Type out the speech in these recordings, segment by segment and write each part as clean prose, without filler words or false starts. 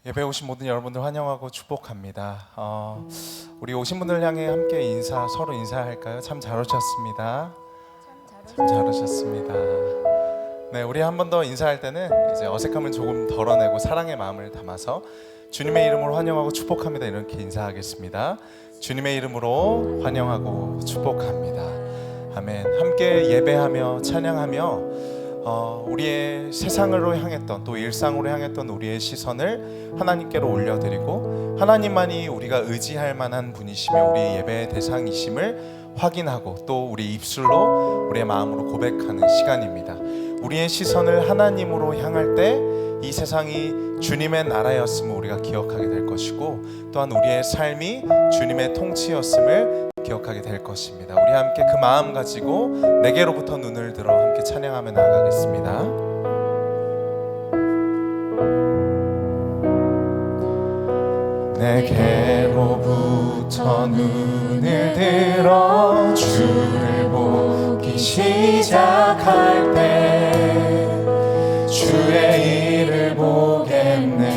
예배에 오신 모든 여러분들 환영하고 축복합니다. 우리 오신 분들 향해 함께 서로 인사할까요? 참 잘 오셨습니다. 참 잘 오셨습니다. 네, 우리 한 번 더 인사할 때는 이제 어색함을 조금 덜어내고 사랑의 마음을 담아서 주님의 이름으로 환영하고 축복합니다. 이렇게 인사하겠습니다. 주님의 이름으로 환영하고 축복합니다. 아멘. 함께 예배하며 찬양하며 우리의 세상으로 향했던 또 일상으로 향했던 우리의 시선을 하나님께로 올려드리고 하나님만이 우리가 의지할 만한 분이시며 우리 예배의 대상이심을 확인하고 또 우리 입술로 우리의 마음으로 고백하는 시간입니다. 우리의 시선을 하나님으로 향할 때 이 세상이 주님의 나라였음을 우리가 기억하게 될 것이고 또한 우리의 삶이 주님의 통치였음을 기억하게 될 것입니다. 우리 함께 그 마음 가지고 내게로부터 눈을 들어 함께 찬양하며 나아가겠습니다. 내게로부터 눈을 들어 주를 보기 시작할 때 주의 일을 보겠네.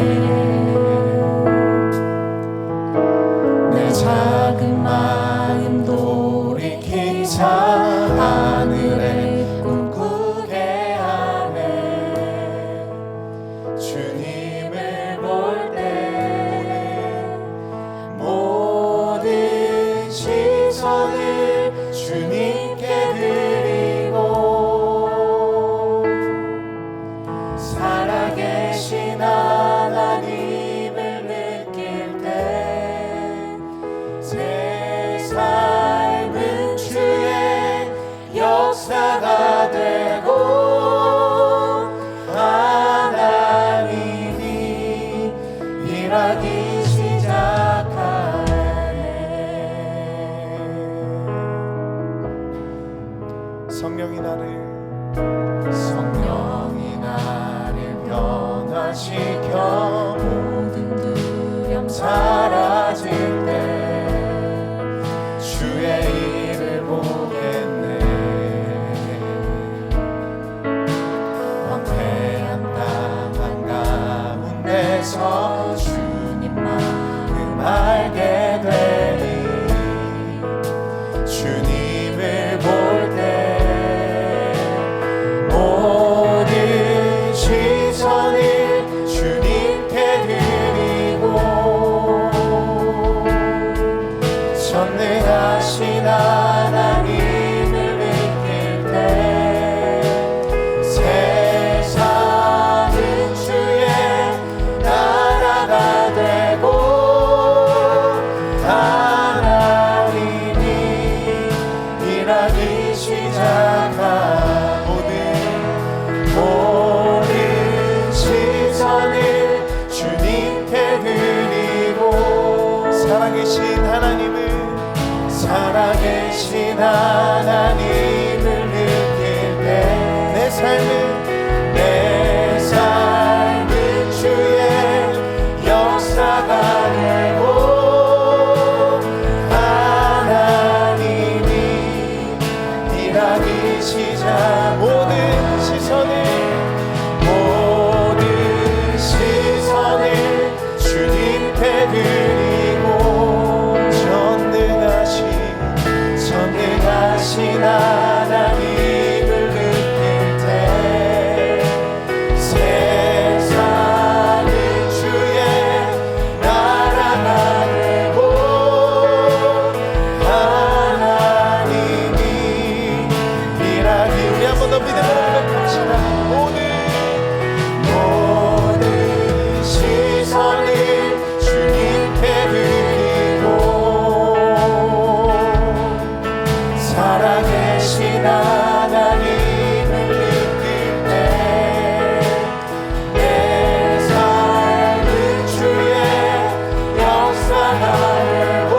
내 작은 마음 돌이키자 하늘에 꿈꾸게 하네. 주님을 볼 때 모든 시선을 주님께 드리고 살아계신 하나님을 느낄 때 제 삶은 주의 역사가 되고 하나님이 일하기 시작하네. 성령이 나를 변화시켜 모든 두려움 사라질 때 주의 일을 보겠네. 황폐한 땅 한가운데서 주님 마음 알게 되니 주님을 볼 때 모든 시선을 주님께 드리고 전능하신 하나님을 느낄 때 세상은 주의 나라가 되고 하나님이 일하기 시작한 모든 시선을 주님께 드리고 살아계신 하나님을 느낄 때 내 삶은 주의 역사가 되고 하나님이 일하기 시작 모든 시선을 주님께 드리고 전능하신 하나님을 느낄 때 세상은 주의 나라가 되고 하나님이 일하기 우리 한 번 더 믿음으로 고백합시다. 모든 시선을 주님께 드리고 살아계신 하나님을 느낄 때 내 삶은 주의 역사가 되고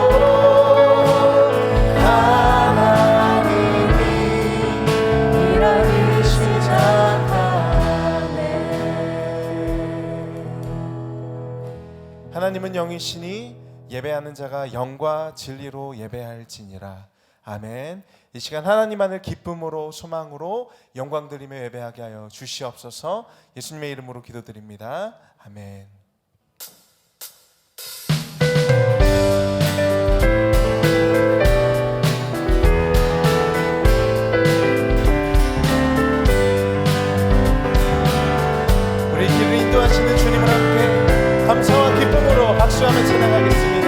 하나님이 일하기 시작하네. 하나님은 영이시니 예배하는 자가 영과 진리로 예배할지니라. 아멘. 이 시간 하나님 안을 기쁨으로 소망으로 영광 드리며 예배하게 하여 주시옵소서. 예수님의 이름으로 기도드립니다. 아멘. 길을 인도하시는 주님을 함께 감사와 기쁨으로 박수하며 찬양하겠습니다.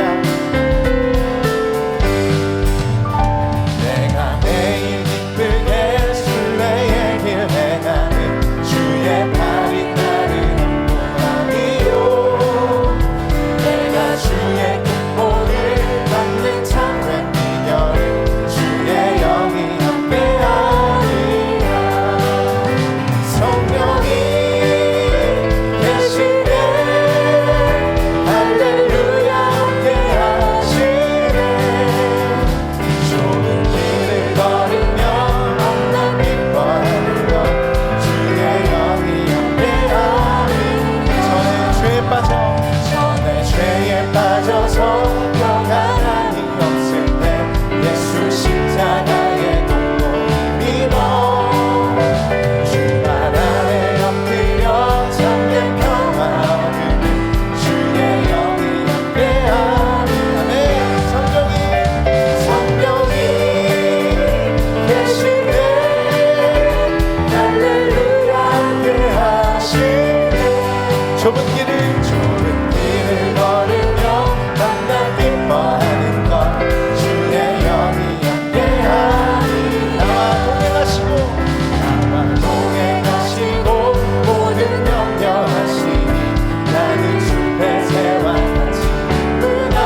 내가 매일 기쁘게 순례의 길 행하는 주의 발이 나를 인도하리요. 내가 주의 뜻보를 받는 참된 비결을 주의 영이 함께하리라. 성령이 계시네 할렐루야 함께하시네. 좁은 길을 걸으며 만나 기뻐하는 것 주의 영이 함께하리. 전에 죄에 빠져서 평안함이 없을 때 예수 십자가의 공로를 믿어 주 발 아래 엎드려 참된 평화 얻으니 주의 영이 함께하리. 아멘. 성령이 계시네 할렐루야 함께하시네. 좁은 길을 걸으며 만나 기뻐하는 것 주의 영이 함께하리. 나와 동행하시고 모든 염려하시니 나는 숲의 새와 같이 기쁘나.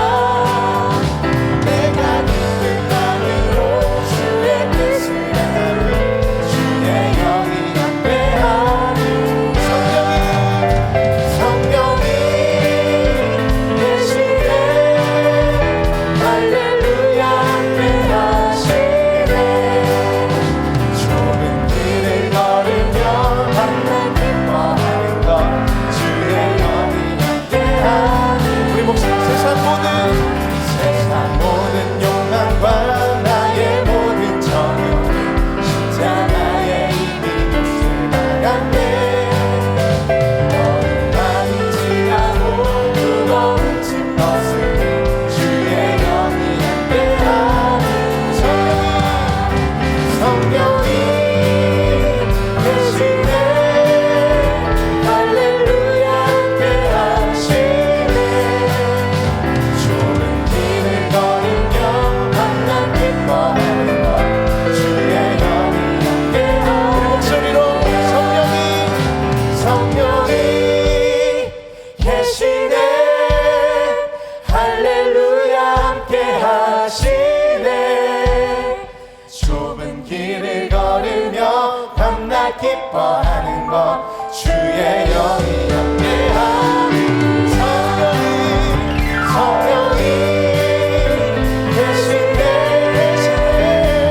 내가 기쁜 마음으로 주의 뜻을 행하리. 주의 영이 함께하리. 성령이 계시네 할렐루야 함께하시네. 좁은 길을 걸으며 만나 기뻐하는 것 주의 영이 함께하니. 우리 목숨 세상 모든 욕망과 나의 모든 정욕을 십자가에 이미 몫을 박았네. 너는 많이 지나고 무거운 짐 벗으니 주의 영이 함께하니. 성령이 계시네 할렐루야 함께하시네. 좁은 길을 걸으며 만나 기뻐하는 것 주의 영이 함께하니. 우리 목소리로 성령이 계시네 할렐루야 함께하시네. 좁은 길을 걸으며 밤낮 기뻐하는 것 주의 영이 함께하니. 성령이 계시네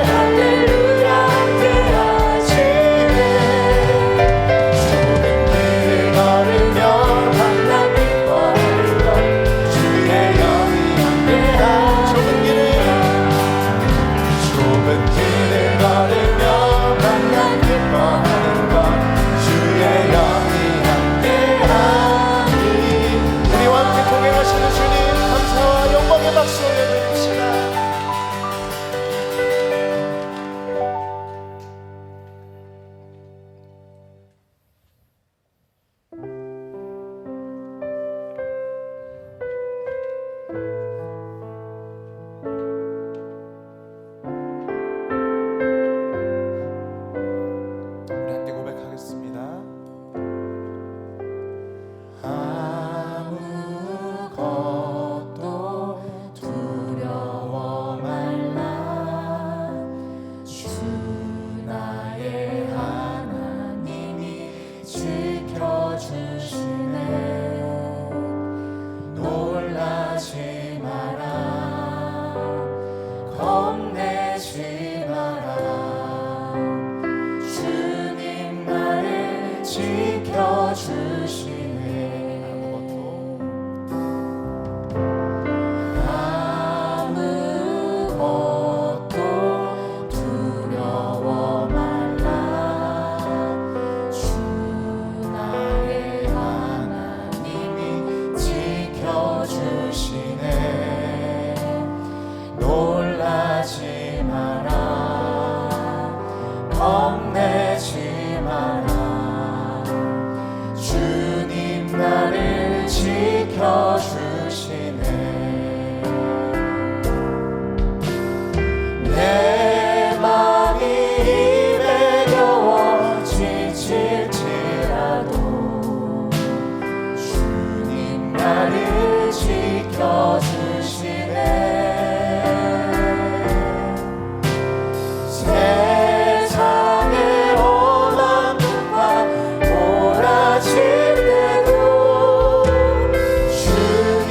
할렐루야 함께하시네. 좁은 길을 걸으며 밤낮 기뻐하는 것 주의 영이 함께하니. 좁은 길을 걸으며 만나 기뻐하는 것 주의 영이 함께하니. 지켜주시네. 내 맘이 입에 겨워 지칠지라도 주님 나를 지켜주시네. 세상의 험한 풍파 몰아칠 때도 주님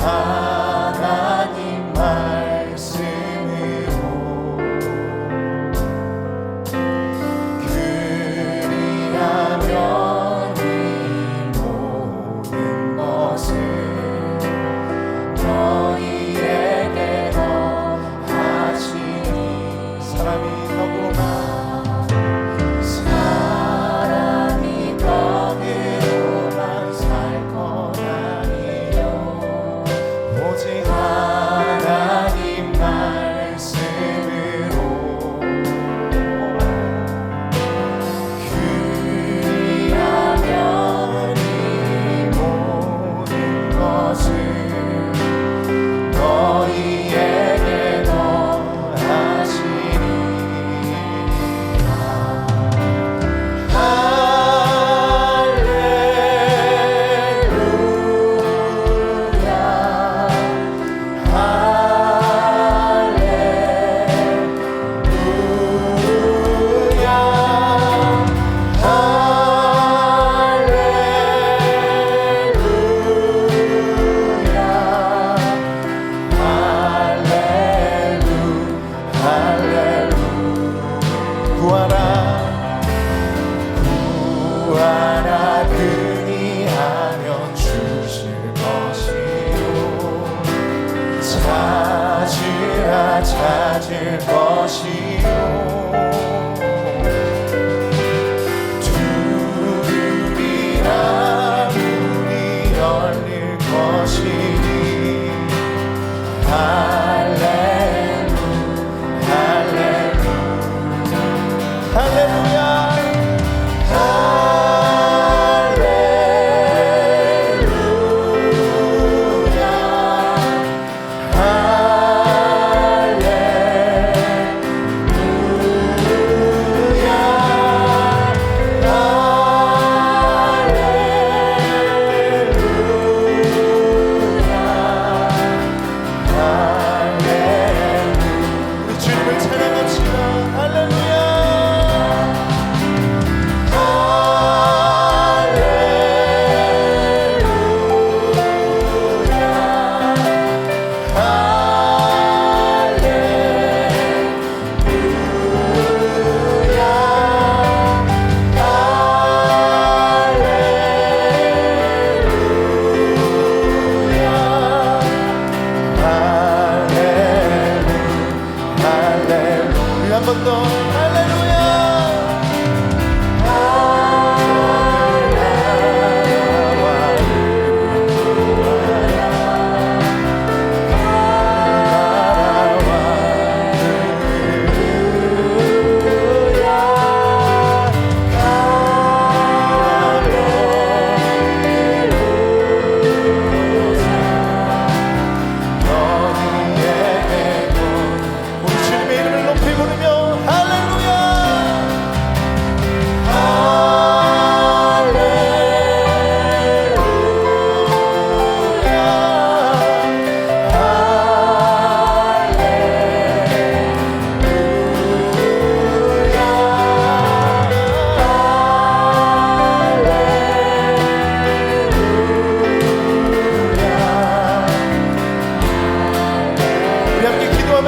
하나님 말씀으로 그리하면 이 모든 것을 너희에게 더하시니 사람이 떡으로만 살 것 아니요 오직 하나님 말씀으로 그리하면 이 모든 것을 너희에게 더하시니 구하라 그리하면 주실 것이요 찾으라 찾을 것이요 두드리라 문이 열릴 것이니 할렐루야 할렐루야 할렐루야 한 번 더 할렐루야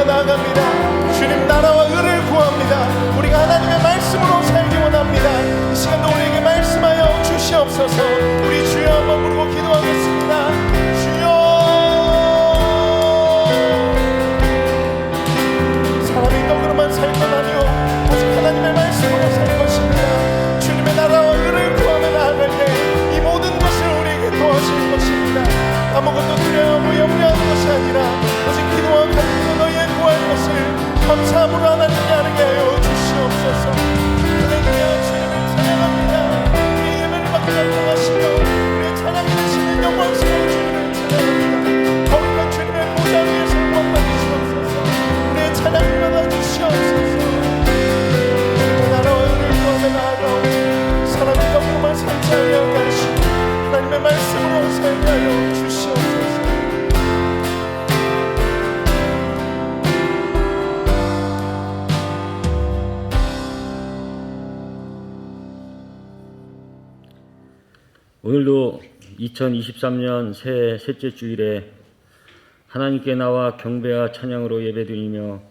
나아갑니다. 주님 나라와 의를 구합니다. 우리가 하나님의 말씀으로 살기 원합니다. 이 시간도 우리에게 말씀하여 주시옵소서. 우리 주여 한번 부르고 기도하겠습니다. 주여 사람이 떡으로만 살 것 아니요 오직 하나님의 말씀으로 살 것입니다. 주님의 나라와 의를 구하며 나아갈 때 이 모든 것을 우리에게 도와줄 것입니다. 아무것도 두려워하고 염려하는 것이 아니라 오직 기도와 간구로 너희의 구할 것을 감사함으로 하나님께 하게 하여 주시옵소서. 할렐루야. 주님을 찬양합니다. 우리의 예배를 받고 나타나시며 우리의 찬양 되시는 영광스러운 주님을 찬양합니다. 거룩한 주님의 보좌 위에서 구원받으시옵소서. 우리의 찬양을 받아 주시옵소서. 나라와 의를 구하며 나아가오니 사람이 떡으로만 살지 아니하게 하시고 하나님의 말씀으로 살게 하여 주시옵소서. 오늘도 2023년 셋째 주일에 하나님께 나와 경배와 찬양으로 예배드리며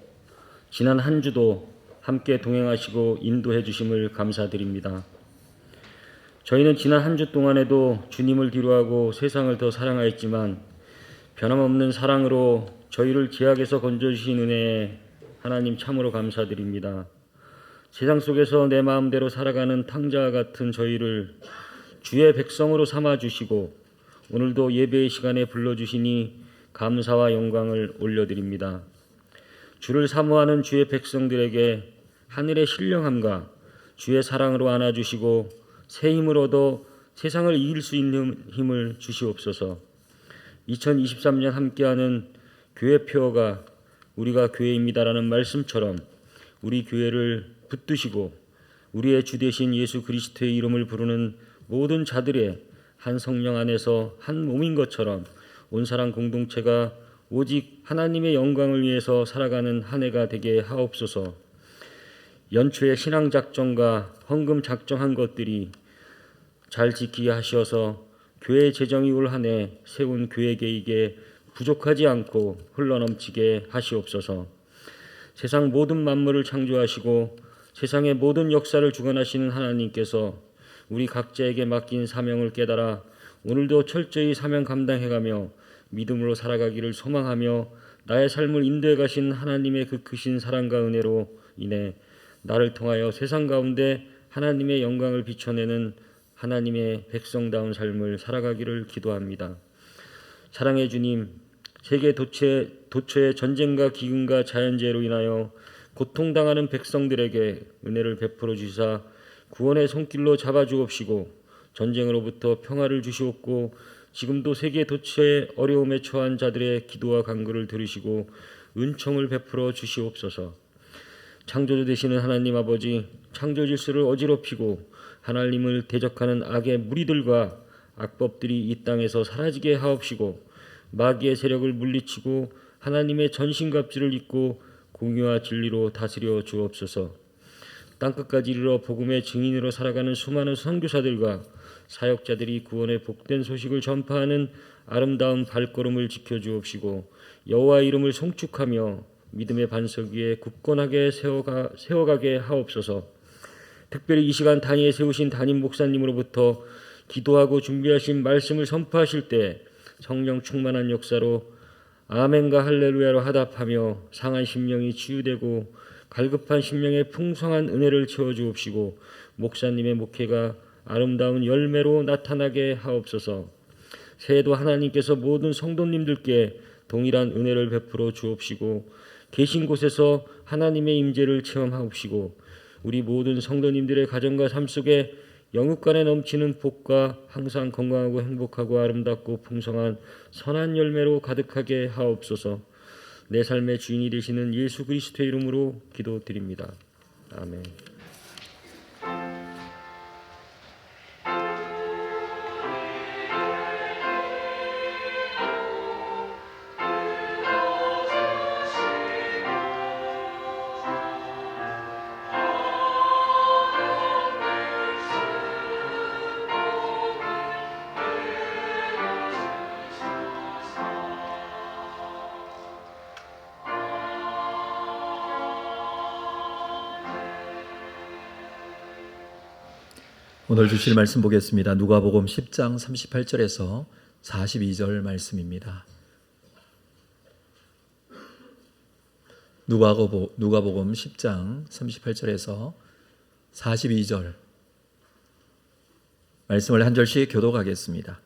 지난 한 주도 함께 동행하시고 인도해 주심을 감사드립니다. 저희는 지난 한 주 동안에도 주님을 뒤로하고 세상을 더 사랑하였지만 변함없는 사랑으로 저희를 죄악에서 건져주신 은혜에 하나님 참으로 감사드립니다. 세상 속에서 내 마음대로 살아가는 탕자와 같은 저희를 주의 백성으로 삼아주시고 오늘도 예배의 시간에 불러주시니 감사와 영광을 올려드립니다. 주를 사모하는 주의 백성들에게 하늘의 신령함과 주의 사랑으로 안아주시고 새 힘을 얻어 세상을 이길 수 있는 힘을 주시옵소서. 2023년 함께하는 교회 표어가 우리가 교회입니다라는 말씀처럼 우리 교회를 붙드시고 우리의 주 되신 예수 그리스도의 이름을 부르는 모든 자들의 한 성령 안에서 한 몸인 것처럼 온 사람 공동체가 오직 하나님의 영광을 위해서 살아가는 한 해가 되게 하옵소서. 연초에 신앙작정과 헌금 작정한 것들이 잘 지키게 하셔서 교회 재정이 올 한 해 세운 교회 계획에 부족하지 않고 흘러넘치게 하시옵소서. 세상 모든 만물을 창조하시고 세상의 모든 역사를 주관하시는 하나님께서 우리 각자에게 맡긴 사명을 깨달아 오늘도 철저히 사명 감당해가며 믿음으로 살아가기를 소망하며 나의 삶을 인도해 가신 하나님의 그 크신 사랑과 은혜로 인해 나를 통하여 세상 가운데 하나님의 영광을 비춰내는 하나님의 백성다운 삶을 살아가기를 기도합니다. 사랑의 주님, 세계 도처의 전쟁과 기근과 자연재해로 인하여 고통당하는 백성들에게 은혜를 베풀어 주시사 구원의 손길로 잡아주옵시고 전쟁으로부터 평화를 주시옵고 지금도 세계 도처의 어려움에 처한 자들의 기도와 간구를 들으시고 은총을 베풀어 주시옵소서. 창조주 되시는 하나님 아버지, 창조 질서를 어지럽히고 하나님을 대적하는 악의 무리들과 악법들이 이 땅에서 사라지게 하옵시고 마귀의 세력을 물리치고 하나님의 전신갑주를 입고 공의와 진리로 다스려 주옵소서. 땅끝까지 이르러 복음의 증인으로 살아가는 수많은 선교사들과 사역자들이 구원의 복된 소식을 전파하는 아름다운 발걸음을 지켜주옵시고 여호와의 이름을 송축하며 믿음의 반석 위에 굳건하게 세워가게 하옵소서. 특별히 이 시간 단위에 세우신 담임 목사님으로부터 기도하고 준비하신 말씀을 선포하실 때 성령 충만한 역사로 아멘과 할렐루야로 화답하며 상한 심령이 치유되고 갈급한 심령에 풍성한 은혜를 채워주옵시고 목사님의 목회가 아름다운 열매로 나타나게 하옵소서. 새해도 하나님께서 모든 성도님들께 동일한 은혜를 베풀어 주옵시고 계신 곳에서 하나님의 임재를 체험하옵시고 우리 모든 성도님들의 가정과 삶 속에 영육간에 넘치는 복과 항상 건강하고 행복하고 아름답고 풍성한 선한 열매로 가득하게 하옵소서. 내 삶의 주인이 되시는 예수 그리스도의 이름으로 기도드립니다. 아멘. 오늘 주실 말씀 보겠습니다. 누가복음 10장 38절에서 42절 말씀입니다. 누가복음 10장 38절에서 42절 말씀을 한 절씩 교독하겠습니다.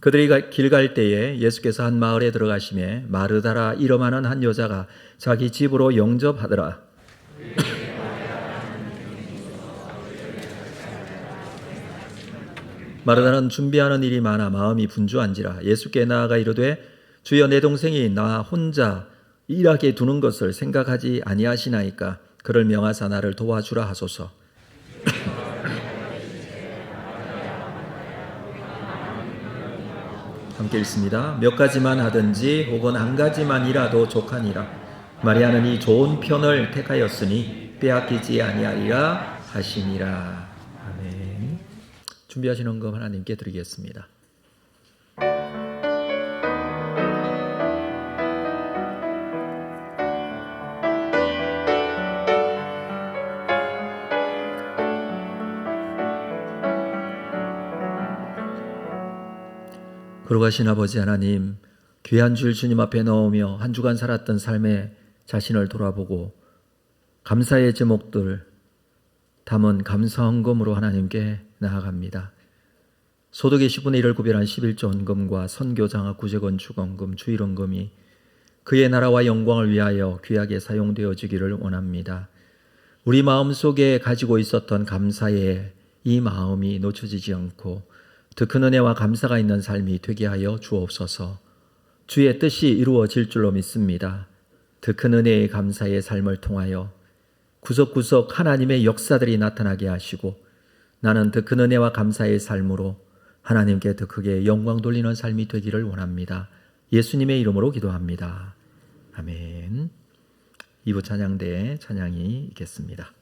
그들이 길 갈 때에 예수께서 한 마을에 들어가시매 마르다라 이름하는 한 여자가 자기 집으로 영접하더라. 마르다는 준비하는 일이 많아 마음이 분주한지라 예수께 나아가 이르되 주여 내 동생이 나 혼자 일하게 두는 것을 생각하지 아니하시나이까 그를 명하사 나를 도와주라 하소서. 함께 읽습니다. 몇 가지만 하든지 혹은 한 가지만이라도 족하니라. 마리아는 이 좋은 편을 택하였으니 빼앗기지 아니하리라 하시니라. 아멘. 준비하신 헌금 하나님께 드리겠습니다. 거룩하신 아버지 하나님, 귀한 주일 주님 앞에 넣으며 한 주간 살았던 삶에 자신을 돌아보고 감사의 제목들 담은 감사헌금으로 하나님께 나아갑니다. 소득의 10분의 1을 구별한 11조 헌금과 선교장학 구제건축헌금, 주일헌금이 그의 나라와 영광을 위하여 귀하게 사용되어지기를 원합니다. 우리 마음속에 가지고 있었던 감사의 이 마음이 놓쳐지지 않고 더 큰 은혜와 감사가 있는 삶이 되게 하여 주옵소서. 주의 뜻이 이루어질 줄로 믿습니다. 더 큰 은혜의 감사의 삶을 통하여 구석구석 하나님의 역사들이 나타나게 하시고 나는 더 큰 은혜와 감사의 삶으로 하나님께 더 크게 영광 돌리는 삶이 되기를 원합니다. 예수님의 이름으로 기도합니다. 아멘. 2부 찬양대에 찬양이 있겠습니다.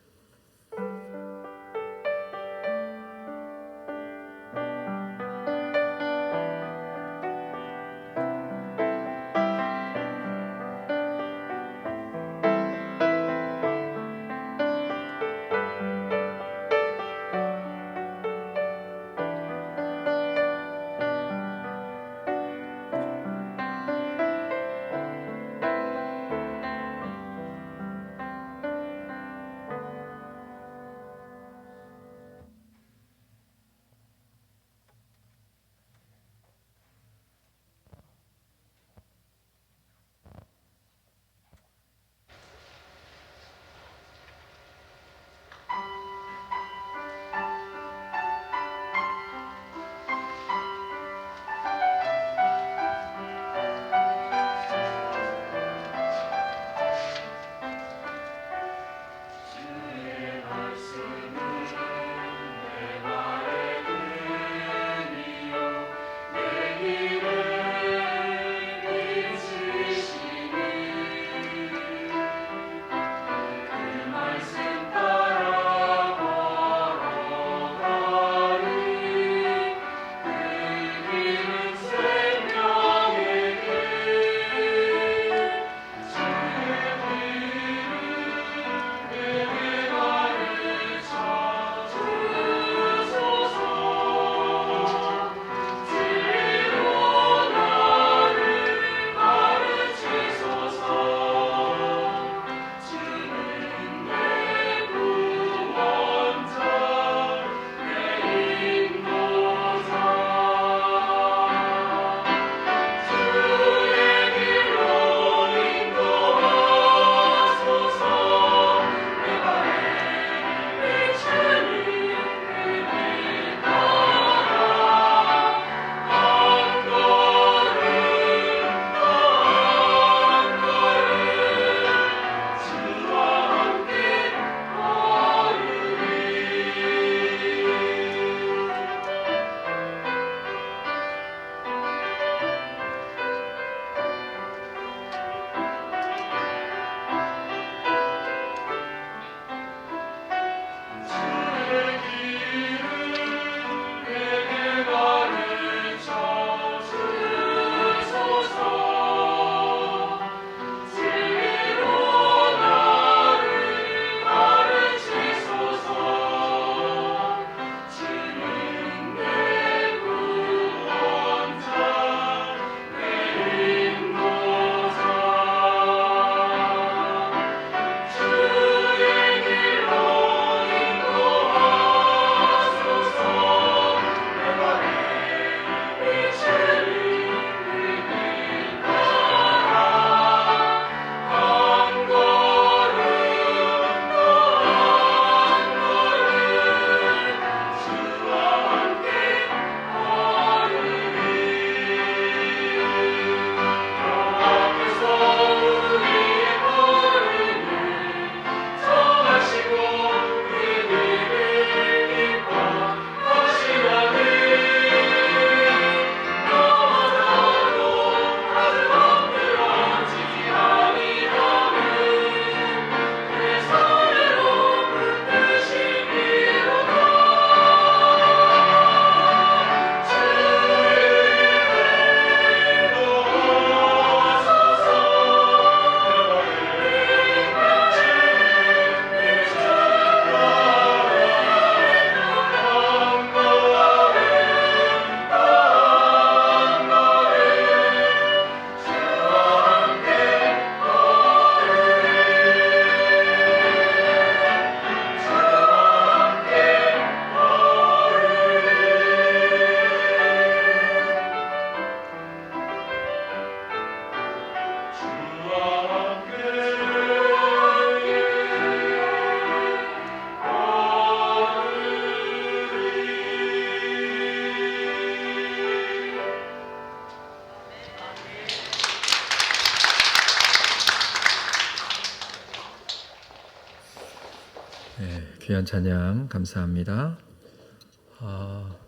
귀한 찬양 감사합니다.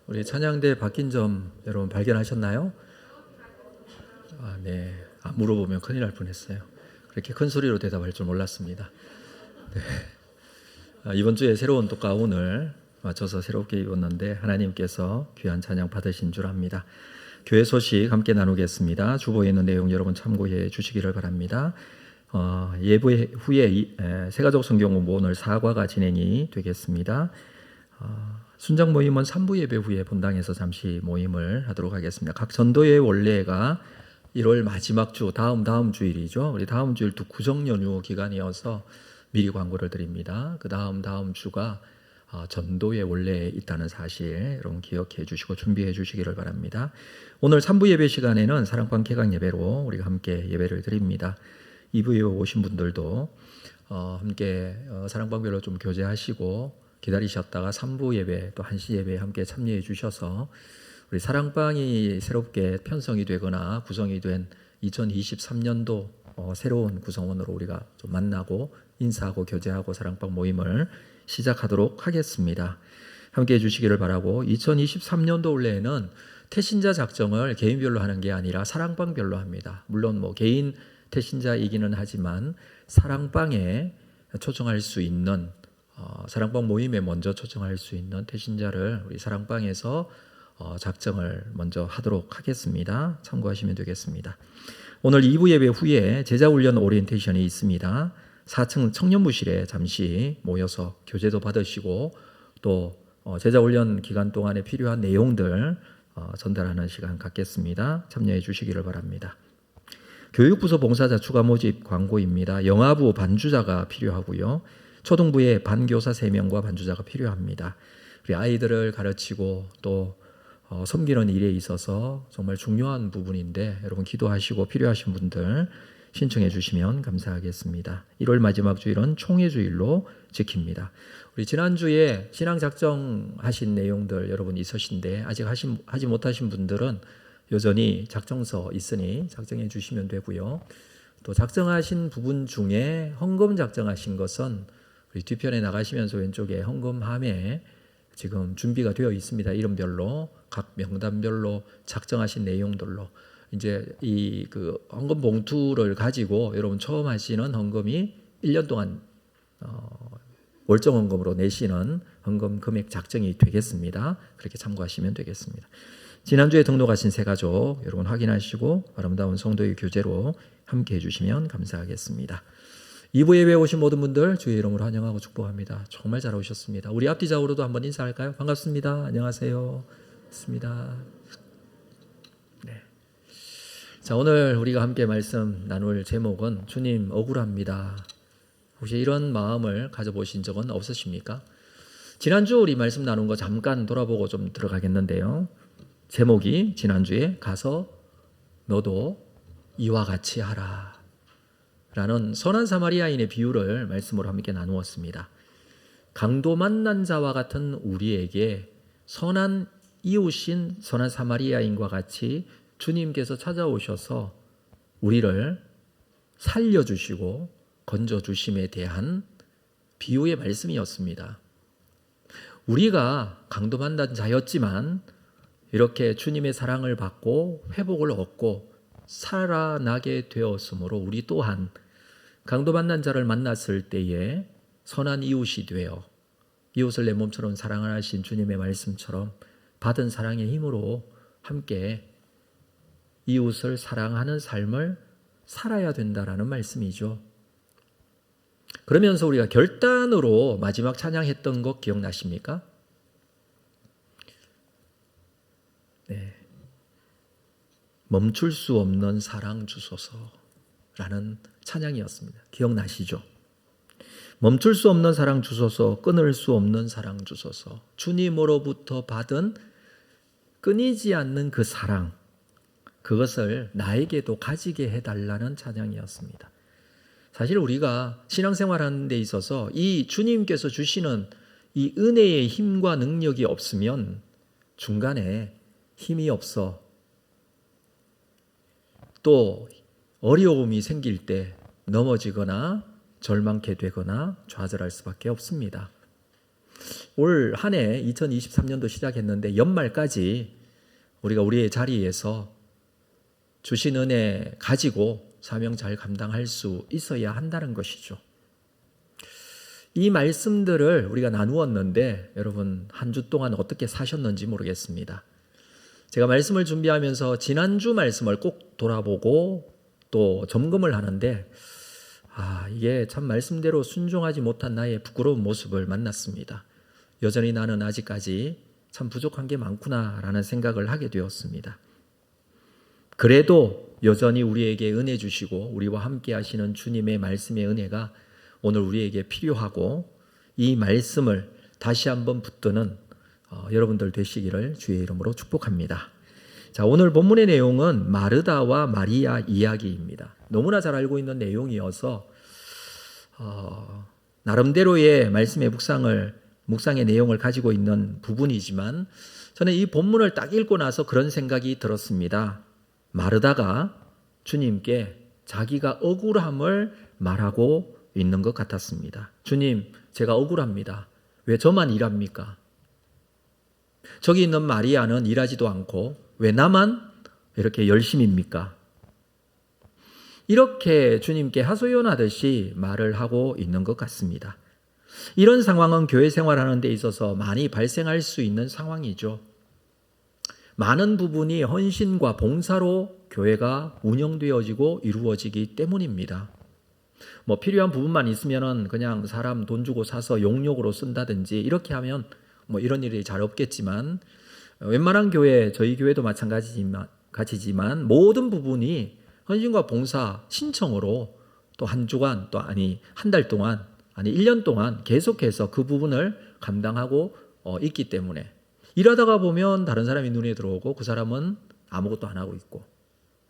우리 찬양대 바뀐 점 여러분 발견하셨나요? 네. 물어보면 큰일 날 뻔했어요. 그렇게 큰 소리로 대답할 줄 몰랐습니다. 네. 이번 주에 새로운 또 가운을 맞춰서 새롭게 입었는데 하나님께서 귀한 찬양 받으신 줄 압니다. 교회 소식 함께 나누겠습니다. 주보에 있는 내용 여러분 참고해 주시기를 바랍니다. 예배 후에 세가족 성경 공부 오늘 4과가 진행이 되겠습니다. 순장 모임은 3부 예배 후에 본당에서 잠시 모임을 하도록 하겠습니다. 각 전도의 원래가 1월 마지막 주 다음 주일이죠. 우리 다음 주일 또 구정 연휴 기간이어서 미리 광고를 드립니다. 그 다음 주가 전도의 원래에 있다는 사실 여러분 기억해 주시고 준비해 주시기를 바랍니다. 오늘 3부 예배 시간에는 사랑방 개강 예배로 우리가 함께 예배를 드립니다. 2부에 오신 분들도 함께 사랑방별로 좀 교제하시고 기다리셨다가 3부 예배 또 1시 예배에 함께 참여해 주셔서 우리 사랑방이 새롭게 편성이 되거나 구성이 된 2023년도 새로운 구성원으로 우리가 좀 만나고 인사하고 교제하고 사랑방 모임을 시작하도록 하겠습니다. 함께 해주시기를 바라고 2023년도 올해에는 태신자 작정을 개인별로 하는 게 아니라 사랑방별로 합니다. 물론 뭐 개인 태신자이기는 하지만 사랑방에 초청할 수 있는 사랑방 모임에 먼저 초청할 수 있는 태신자를 우리 사랑방에서 작정을 먼저 하도록 하겠습니다. 참고하시면 되겠습니다. 오늘 2부 예배 후에 제자훈련 오리엔테이션이 있습니다. 4층 청년부실에 잠시 모여서 교제도 받으시고 또 제자훈련 기간 동안에 필요한 내용들 전달하는 시간 갖겠습니다. 참여해 주시기를 바랍니다. 교육부서 봉사자 추가 모집 광고입니다. 영아부 반주자가 필요하고요. 초등부에 반교사 3명과 반주자가 필요합니다. 우리 아이들을 가르치고 또 섬기는 일에 있어서 정말 중요한 부분인데 여러분 기도하시고 필요하신 분들 신청해 주시면 감사하겠습니다. 1월 마지막 주일은 총회 주일로 지킵니다. 우리 지난주에 신앙 작정하신 내용들 여러분 있으신데 아직 하지 못하신 분들은 여전히 작정서 있으니 작정해 주시면 되고요. 또 작정하신 부분 중에 헌금 작정하신 것은 우리 뒤편에 나가시면서 왼쪽에 헌금함에 지금 준비가 되어 있습니다. 이름별로 각 명단별로 작정하신 내용들로 이제 이 그 헌금 봉투를 가지고 여러분 처음 하시는 헌금이 1년 동안 월정 헌금으로 내시는 헌금 금액 작정이 되겠습니다. 그렇게 참고하시면 되겠습니다. 지난주에 등록하신 새가족 여러분 확인하시고 아름다운 성도의 교제로 함께 해주시면 감사하겠습니다. 2부 예배에 오신 모든 분들 주의 이름으로 환영하고 축복합니다. 정말 잘 오셨습니다. 우리 앞뒤 좌우로도 한번 인사할까요? 반갑습니다. 안녕하세요. 반갑습니다. 네. 자, 오늘 우리가 함께 말씀 나눌 제목은 주님 억울합니다. 혹시 이런 마음을 가져보신 적은 없으십니까? 지난주 우리 말씀 나눈 거 잠깐 돌아보고 좀 들어가겠는데요. 제목이 지난주에 가서 너도 이와 같이 하라 라는 선한 사마리아인의 비유를 말씀으로 함께 나누었습니다. 강도 만난 자와 같은 우리에게 선한 이웃인 선한 사마리아인과 같이 주님께서 찾아오셔서 우리를 살려주시고 건져주심에 대한 비유의 말씀이었습니다. 우리가 강도 만난 자였지만 이렇게 주님의 사랑을 받고 회복을 얻고 살아나게 되었으므로 우리 또한 강도 만난 자를 만났을 때에 선한 이웃이 되어 이웃을 내 몸처럼 사랑을 하신 주님의 말씀처럼 받은 사랑의 힘으로 함께 이웃을 사랑하는 삶을 살아야 된다라는 말씀이죠. 그러면서 우리가 결단으로 마지막 찬양했던 거 기억나십니까? 네. 멈출 수 없는 사랑 주소서라는 찬양이었습니다. 기억나시죠? 멈출 수 없는 사랑 주소서, 끊을 수 없는 사랑 주소서. 주님으로부터 받은 끊이지 않는 그 사랑, 그것을 나에게도 가지게 해달라는 찬양이었습니다. 사실 우리가 신앙생활하는 데 있어서 이 주님께서 주시는 이 은혜의 힘과 능력이 없으면 중간에 힘이 없어 또 어려움이 생길 때 넘어지거나 절망케 되거나 좌절할 수밖에 없습니다. 올 한 해 2023년도 시작했는데 연말까지 우리가 우리의 자리에서 주신 은혜 가지고 사명 잘 감당할 수 있어야 한다는 것이죠. 이 말씀들을 우리가 나누었는데 여러분 한 주 동안 어떻게 사셨는지 모르겠습니다. 제가 말씀을 준비하면서 지난주 말씀을 꼭 돌아보고 또 점검을 하는데 이게 참 말씀대로 순종하지 못한 나의 부끄러운 모습을 만났습니다. 여전히 나는 아직까지 참 부족한 게 많구나라는 생각을 하게 되었습니다. 그래도 여전히 우리에게 은혜 주시고 우리와 함께 하시는 주님의 말씀의 은혜가 오늘 우리에게 필요하고 이 말씀을 다시 한번 붙드는 여러분들 되시기를 주의 이름으로 축복합니다. 자, 오늘 본문의 내용은 마르다와 마리아 이야기입니다. 너무나 잘 알고 있는 내용이어서 나름대로의 말씀의 묵상의 내용을 가지고 있는 부분이지만 저는 이 본문을 딱 읽고 나서 그런 생각이 들었습니다. 마르다가 주님께 자기가 억울함을 말하고 있는 것 같았습니다. 주님, 제가 억울합니다. 왜 저만 일합니까? 저기 있는 마리아는 일하지도 않고 왜 나만 이렇게 열심입니까? 이렇게 주님께 하소연하듯이 말을 하고 있는 것 같습니다. 이런 상황은 교회 생활하는 데 있어서 많이 발생할 수 있는 상황이죠. 많은 부분이 헌신과 봉사로 교회가 운영되어지고 이루어지기 때문입니다. 필요한 부분만 있으면은 그냥 사람 돈 주고 사서 용역으로 쓴다든지 이렇게 하면 이런 일이 잘 없겠지만 웬만한 교회, 저희 교회도 마찬가지지만 모든 부분이 헌신과 봉사 신청으로 또 한 주간 또 한 달 동안 1년 동안 계속해서 그 부분을 감당하고 있기 때문에 일하다가 보면 다른 사람이 눈에 들어오고 그 사람은 아무것도 안 하고 있고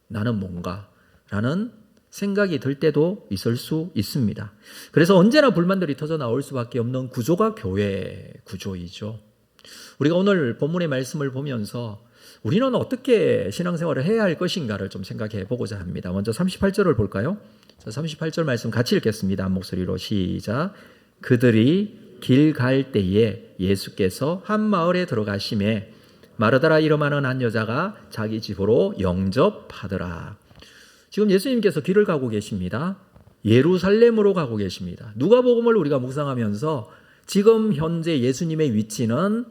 나는 뭔가 라는 생각이 들 때도 있을 수 있습니다. 그래서 언제나 불만들이 터져 나올 수밖에 없는 구조가 교회 구조이죠. 우리가 오늘 본문의 말씀을 보면서 우리는 어떻게 신앙생활을 해야 할 것인가를 좀 생각해 보고자 합니다. 먼저 38절을 볼까요? 38절 말씀 같이 읽겠습니다. 한 목소리로 시작. 그들이 길 갈 때에 예수께서 한 마을에 들어가심에 마르다라 이름하는 한 여자가 자기 집으로 영접하더라. 지금 예수님께서 길을 가고 계십니다. 예루살렘으로 가고 계십니다. 누가복음을 우리가 묵상하면서 지금 현재 예수님의 위치는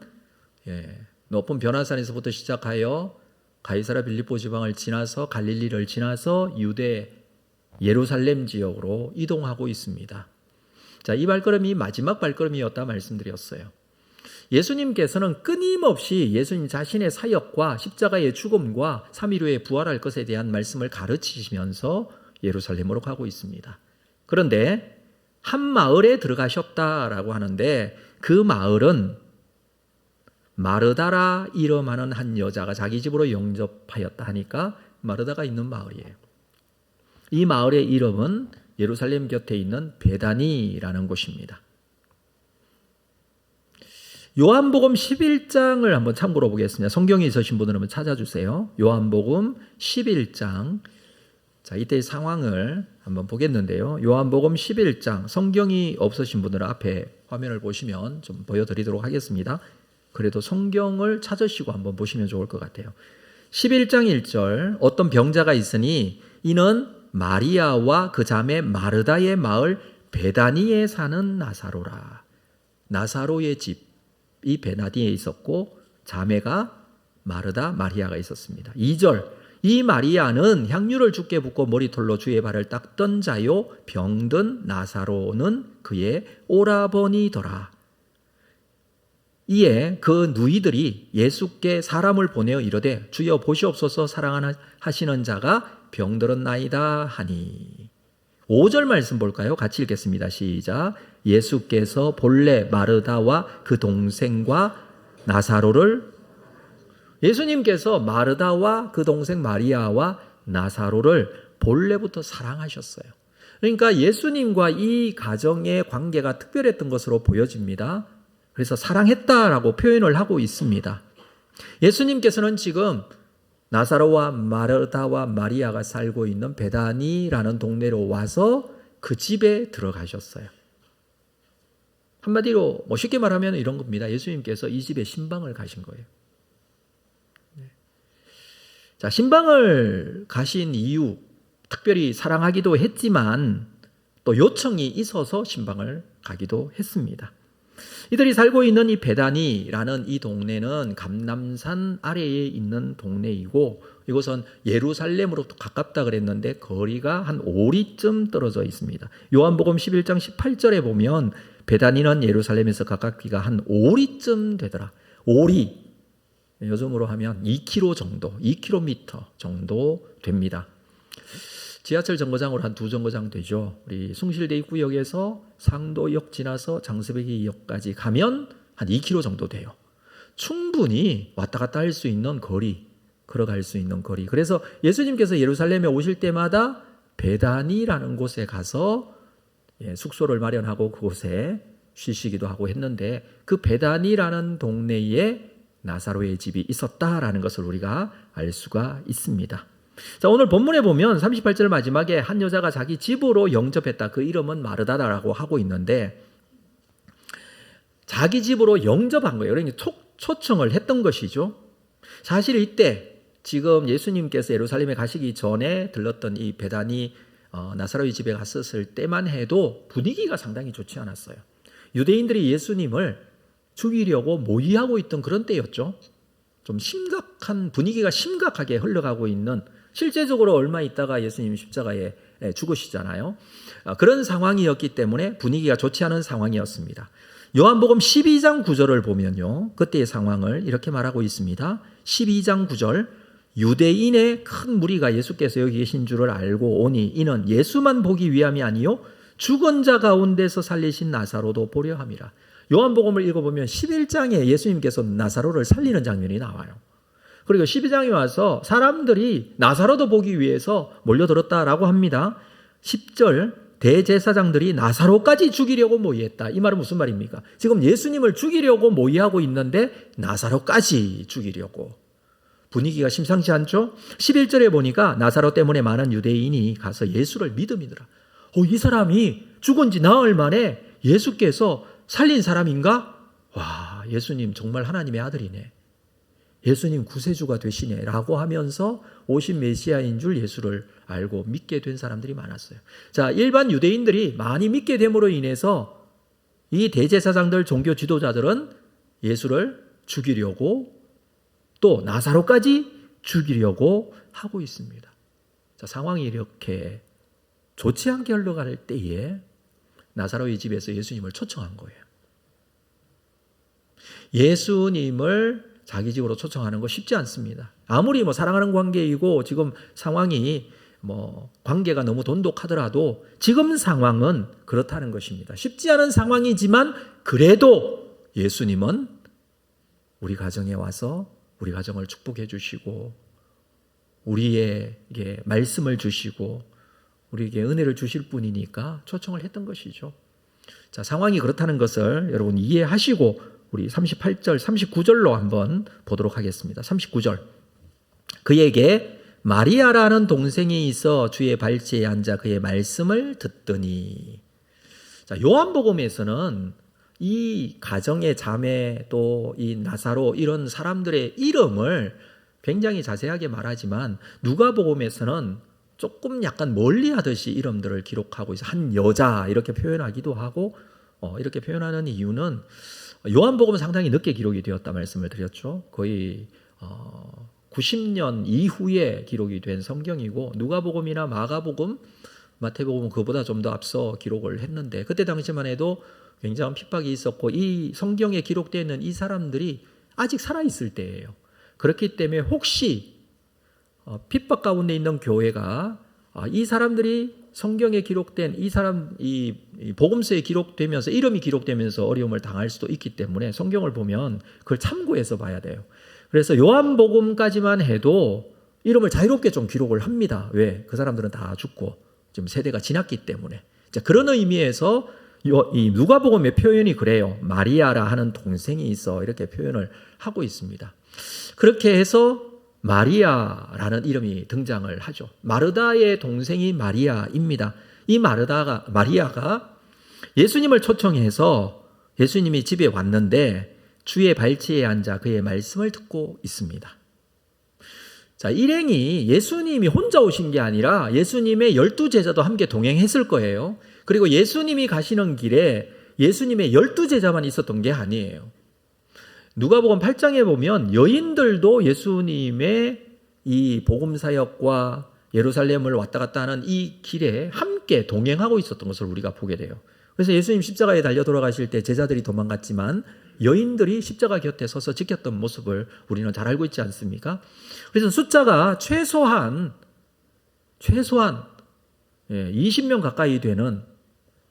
높은 변화산에서부터 시작하여 가이사라 빌립보 지방을 지나서 갈릴리를 지나서 유대 예루살렘 지역으로 이동하고 있습니다. 자, 이 발걸음이 마지막 발걸음이었다 말씀드렸어요. 예수님께서는 끊임없이 예수님 자신의 사역과 십자가의 죽음과 3일 후에 부활할 것에 대한 말씀을 가르치시면서 예루살렘으로 가고 있습니다. 그런데 한 마을에 들어가셨다라고 하는데 그 마을은 마르다라 이름하는 한 여자가 자기 집으로 영접하였다 하니까 마르다가 있는 마을이에요. 이 마을의 이름은 예루살렘 곁에 있는 베다니라는 곳입니다. 요한복음 11장을 한번 참고로 보겠습니다. 성경에 있으신 분들은 한번 찾아주세요. 요한복음 11장. 자, 이때의 상황을 한번 보겠는데요. 요한복음 11장. 성경이 없으신 분들은 앞에 화면을 보시면 좀 보여드리도록 하겠습니다. 그래도 성경을 찾으시고 한번 보시면 좋을 것 같아요. 11장 1절. 어떤 병자가 있으니 이는 마리아와 그 자매 마르다의 마을 베다니에 사는 나사로라. 나사로의 집이 베다니에 있었고 자매가 마리아가 있었습니다. 2절. 이 마리아는 향유를 주께 붓고 머리털로 주의 발을 닦던 자요 병든 나사로는 그의 오라버니더라. 이에 그 누이들이 예수께 사람을 보내어 이르되 주여 보시옵소서 사랑하시는 자가 병들었나이다 하니. 5절 말씀 볼까요? 같이 읽겠습니다. 시작. 예수께서 본래 마르다와 그 동생과 나사로를 예수님께서 마르다와 그 동생 마리아와 나사로를 본래부터 사랑하셨어요. 그러니까 예수님과 이 가정의 관계가 특별했던 것으로 보여집니다. 그래서 사랑했다라고 표현을 하고 있습니다. 예수님께서는 지금 나사로와 마르다와 마리아가 살고 있는 베다니라는 동네로 와서 그 집에 들어가셨어요. 한마디로 뭐 쉽게 말하면 이런 겁니다. 예수님께서 이 집에 신방을 가신 거예요. 자, 신방을 가신 이유, 특별히 사랑하기도 했지만 또 요청이 있어서 신방을 가기도 했습니다. 이들이 살고 있는 이 베다니라는 이 동네는 감람산 아래에 있는 동네이고 이곳은 예루살렘으로부터 가깝다 그랬는데 거리가 한 5리쯤 떨어져 있습니다. 요한복음 11장 18절에 보면 베다니는 예루살렘에서 가깝기가 한 5리쯤 되더라. 5리, 요즘으로 하면 2km 정도, 2km 정도 됩니다. 지하철 정거장으로 한 2정거장 되죠. 우리 숭실대 입구역에서 상도역 지나서 장스배기역까지 가면 한 2km 정도 돼요. 충분히 왔다 갔다 할 수 있는 거리, 걸어갈 수 있는 거리. 그래서 예수님께서 예루살렘에 오실 때마다 베다니라는 곳에 가서 숙소를 마련하고 그곳에 쉬시기도 하고 했는데 그 베다니라는 동네에 나사로의 집이 있었다라는 것을 우리가 알 수가 있습니다. 자, 오늘 본문에 보면 38절 마지막에 한 여자가 자기 집으로 영접했다. 그 이름은 마르다라고 하고 있는데 자기 집으로 영접한 거예요. 그러니까 초청을 했던 것이죠. 사실 이때 지금 예수님께서 예루살렘에 가시기 전에 들렀던 이 베다니 나사로의 집에 갔었을 때만 해도 분위기가 상당히 좋지 않았어요. 유대인들이 예수님을 죽이려고 모의하고 있던 그런 때였죠. 좀 심각한 분위기가 심각하게 흘러가고 있는 실제적으로 얼마 있다가 예수님 십자가에 죽으시잖아요. 그런 상황이었기 때문에 분위기가 좋지 않은 상황이었습니다. 요한복음 12장 9절을 보면요. 그때의 상황을 이렇게 말하고 있습니다. 12장 9절 유대인의 큰 무리가 예수께서 여기 계신 줄을 알고 오니 이는 예수만 보기 위함이 아니요 죽은 자 가운데서 살리신 나사로도 보려 함이라. 요한복음을 읽어보면 11장에 예수님께서 나사로를 살리는 장면이 나와요. 그리고 12장에 와서 사람들이 나사로도 보기 위해서 몰려들었다라고 합니다. 10절 대제사장들이 나사로까지 죽이려고 모의했다. 이 말은 무슨 말입니까? 지금 예수님을 죽이려고 모의하고 있는데 나사로까지 죽이려고. 분위기가 심상치 않죠? 11절에 보니까 나사로 때문에 많은 유대인이 가서 예수를 믿음이더라. 이 사람이 죽은 지 나흘 만에 예수께서 살린 사람인가? 와, 예수님 정말 하나님의 아들이네. 예수님 구세주가 되시네 라고 하면서 오신 메시아인 줄 예수를 알고 믿게 된 사람들이 많았어요. 자, 일반 유대인들이 많이 믿게 됨으로 인해서 이 대제사장들 종교 지도자들은 예수를 죽이려고 또 나사로까지 죽이려고 하고 있습니다. 자, 상황이 이렇게 좋지 않게 흘러갈 때에 나사로의 집에서 예수님을 초청한 거예요. 예수님을 자기 집으로 초청하는 거 쉽지 않습니다. 아무리 사랑하는 관계이고 지금 상황이 관계가 너무 돈독하더라도 지금 상황은 그렇다는 것입니다. 쉽지 않은 상황이지만 그래도 예수님은 우리 가정에 와서 우리 가정을 축복해 주시고 우리에게 말씀을 주시고 우리에게 은혜를 주실 분이니까 초청을 했던 것이죠. 자, 상황이 그렇다는 것을 여러분 이해하시고 우리 38절, 39절로 한번 보도록 하겠습니다. 39절. 그에게 마리아라는 동생이 있어 주의 발치에 앉아 그의 말씀을 듣더니. 자, 요한복음에서는 이 가정의 자매 또 이 나사로 이런 사람들의 이름을 굉장히 자세하게 말하지만 누가복음에서는 조금 약간 멀리하듯이 이름들을 기록하고 있어요. 한 여자 이렇게 표현하기도 하고 이렇게 표현하는 이유는 요한복음은 상당히 늦게 기록이 되었다 말씀을 드렸죠. 거의 90년 이후에 기록이 된 성경이고 누가복음이나 마가복음, 마태복음은 그보다 좀 더 앞서 기록을 했는데 그때 당시만 해도 굉장한 핍박이 있었고 이 성경에 기록되어 있는 이 사람들이 아직 살아있을 때예요. 그렇기 때문에 혹시 핍박 가운데 있는 교회가 이 사람들이 성경에 기록된 이 복음서에 기록되면서 이름이 기록되면서 어려움을 당할 수도 있기 때문에 성경을 보면 그걸 참고해서 봐야 돼요. 그래서 요한복음까지만 해도 이름을 자유롭게 좀 기록을 합니다. 왜? 그 사람들은 다 죽고 지금 세대가 지났기 때문에. 자, 그런 의미에서 이 누가복음의 표현이 그래요. 마리아라 하는 동생이 있어 이렇게 표현을 하고 있습니다. 그렇게 해서 마리아라는 이름이 등장을 하죠. 마르다의 동생이 마리아입니다. 이 마리아가 예수님을 초청해서 예수님이 집에 왔는데 주의 발치에 앉아 그의 말씀을 듣고 있습니다. 자, 일행이 예수님이 혼자 오신 게 아니라 예수님의 12제자도 함께 동행했을 거예요. 그리고 예수님이 가시는 길에 예수님의 12제자만 있었던 게 아니에요. 누가복음 8장에 보면 여인들도 예수님의 이 복음사역과 예루살렘을 왔다 갔다 하는 이 길에 함께 동행하고 있었던 것을 우리가 보게 돼요. 그래서 예수님 십자가에 달려 돌아가실 때 제자들이 도망갔지만 여인들이 십자가 곁에 서서 지켰던 모습을 우리는 잘 알고 있지 않습니까? 그래서 숫자가 최소한 20명 가까이 되는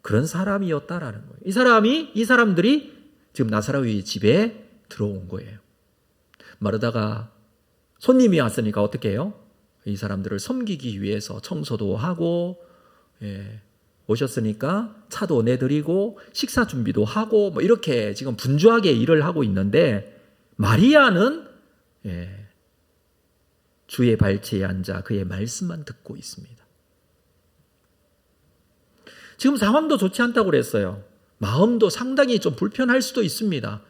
그런 사람이었다라는 거예요. 이 사람들이 지금 나사로의 집에 들어온 거예요. 마르다가 손님이 왔으니까 어떻게 해요? 이 사람들을 섬기기 위해서 청소도 하고, 오셨으니까 차도 내드리고 식사 준비도 하고 뭐 이렇게 지금 분주하게 일을 하고 있는데, 마리아는 주의 발치에 앉아 그의 말씀만 듣고 있습니다. 지금 상황도 좋지 않다고 그랬어요. 마음도 상당히 좀 불편할 수도 있습니다.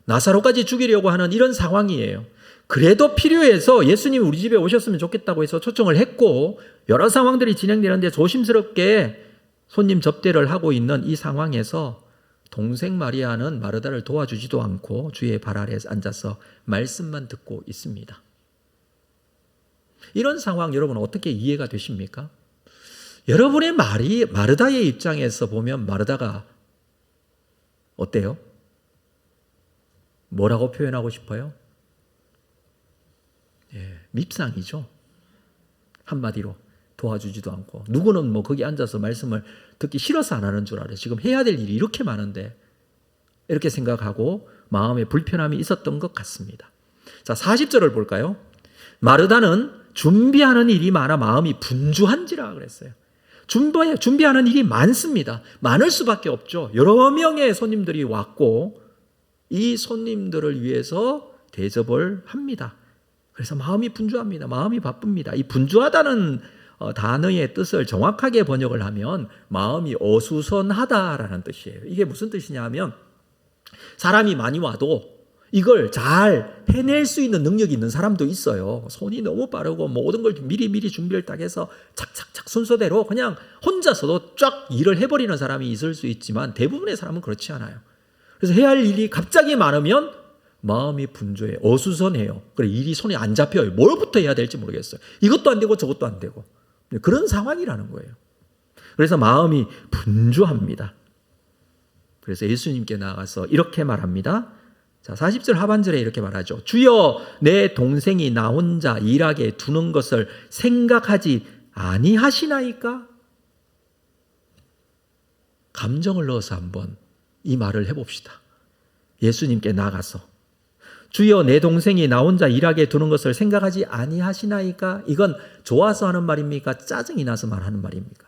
나사로까지 죽이려고 하는 이런 상황이에요. 그래도 필요해서 예수님이 우리 집에 오셨으면 좋겠다고 해서 초청을 했고, 여러 상황들이 진행되는데 조심스럽게 손님 접대를 하고 있는 이 상황에서 동생 마리아는 마르다를 도와주지도 않고 주의 발 아래 앉아서 말씀만 듣고 있습니다. 이런 상황 여러분 어떻게 이해가 되십니까? 여러분의 마르다의 입장에서 보면 마르다가 어때요? 뭐라고 표현하고 싶어요? 밉상이죠. 한마디로 도와주지도 않고, 누구는 뭐 거기 앉아서 말씀을 듣기 싫어서 안 하는 줄 알아요. 지금 해야 될 일이 이렇게 많은데, 이렇게 생각하고 마음에 불편함이 있었던 것 같습니다. 자, 40절을 볼까요? 마르다는 준비하는 일이 많아 마음이 분주한지라 그랬어요. 준비하는 일이 많습니다. 많을 수밖에 없죠. 여러 명의 손님들이 왔고 이 손님들을 위해서 대접을 합니다. 그래서 마음이 분주합니다. 마음이 바쁩니다. 이 분주하다는 단어의 뜻을 정확하게 번역을 하면 마음이 어수선하다라는 뜻이에요. 이게 무슨 뜻이냐 하면 사람이 많이 와도 이걸 잘 해낼 수 있는 능력이 있는 사람도 있어요. 손이 너무 빠르고 모든 걸 미리 준비를 딱 해서 착착착 순서대로 그냥 혼자서도 쫙 일을 해버리는 사람이 있을 수 있지만 대부분의 사람은 그렇지 않아요. 그래서 해야 할 일이 갑자기 많으면 마음이 분주해요. 어수선해요. 그래, 일이 손에 안 잡혀요. 뭘부터 해야 될지 모르겠어요. 이것도 안 되고 저것도 안 되고. 그런 상황이라는 거예요. 그래서 마음이 분주합니다. 그래서 예수님께 나가서 이렇게 말합니다. 자, 40절 하반절에 이렇게 말하죠. 주여, 내 동생이 나 혼자 일하게 두는 것을 생각하지 아니하시나이까? 감정을 넣어서 한번 이 말을 해봅시다. 예수님께 나가서 주여, 내 동생이 나 혼자 일하게 두는 것을 생각하지 아니하시나이까? 이건 좋아서 하는 말입니까? 짜증이 나서 말하는 말입니까?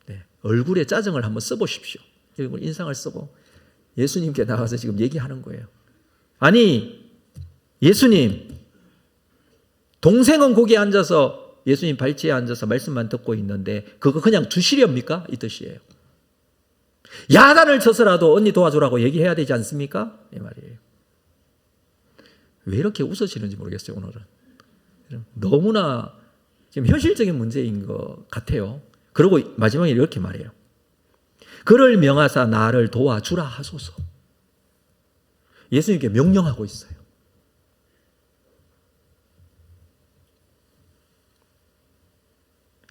네, 얼굴에 짜증을 한번 써보십시오. 그리고 인상을 쓰고 예수님께 나가서 지금 얘기하는 거예요. 아니, 예수님, 동생은 거기에 앉아서 예수님 발치에 앉아서 말씀만 듣고 있는데 그거 그냥 두시렵니까? 이 뜻이에요. 야단을 쳐서라도 언니 도와주라고 얘기해야 되지 않습니까? 이 말이에요. 왜 이렇게 웃으시는지 모르겠어요, 오늘은. 너무나 지금 현실적인 문제인 것 같아요. 그리고 마지막에 이렇게 말해요. 그를 명하사 나를 도와주라 하소서. 예수님께 명령하고 있어요.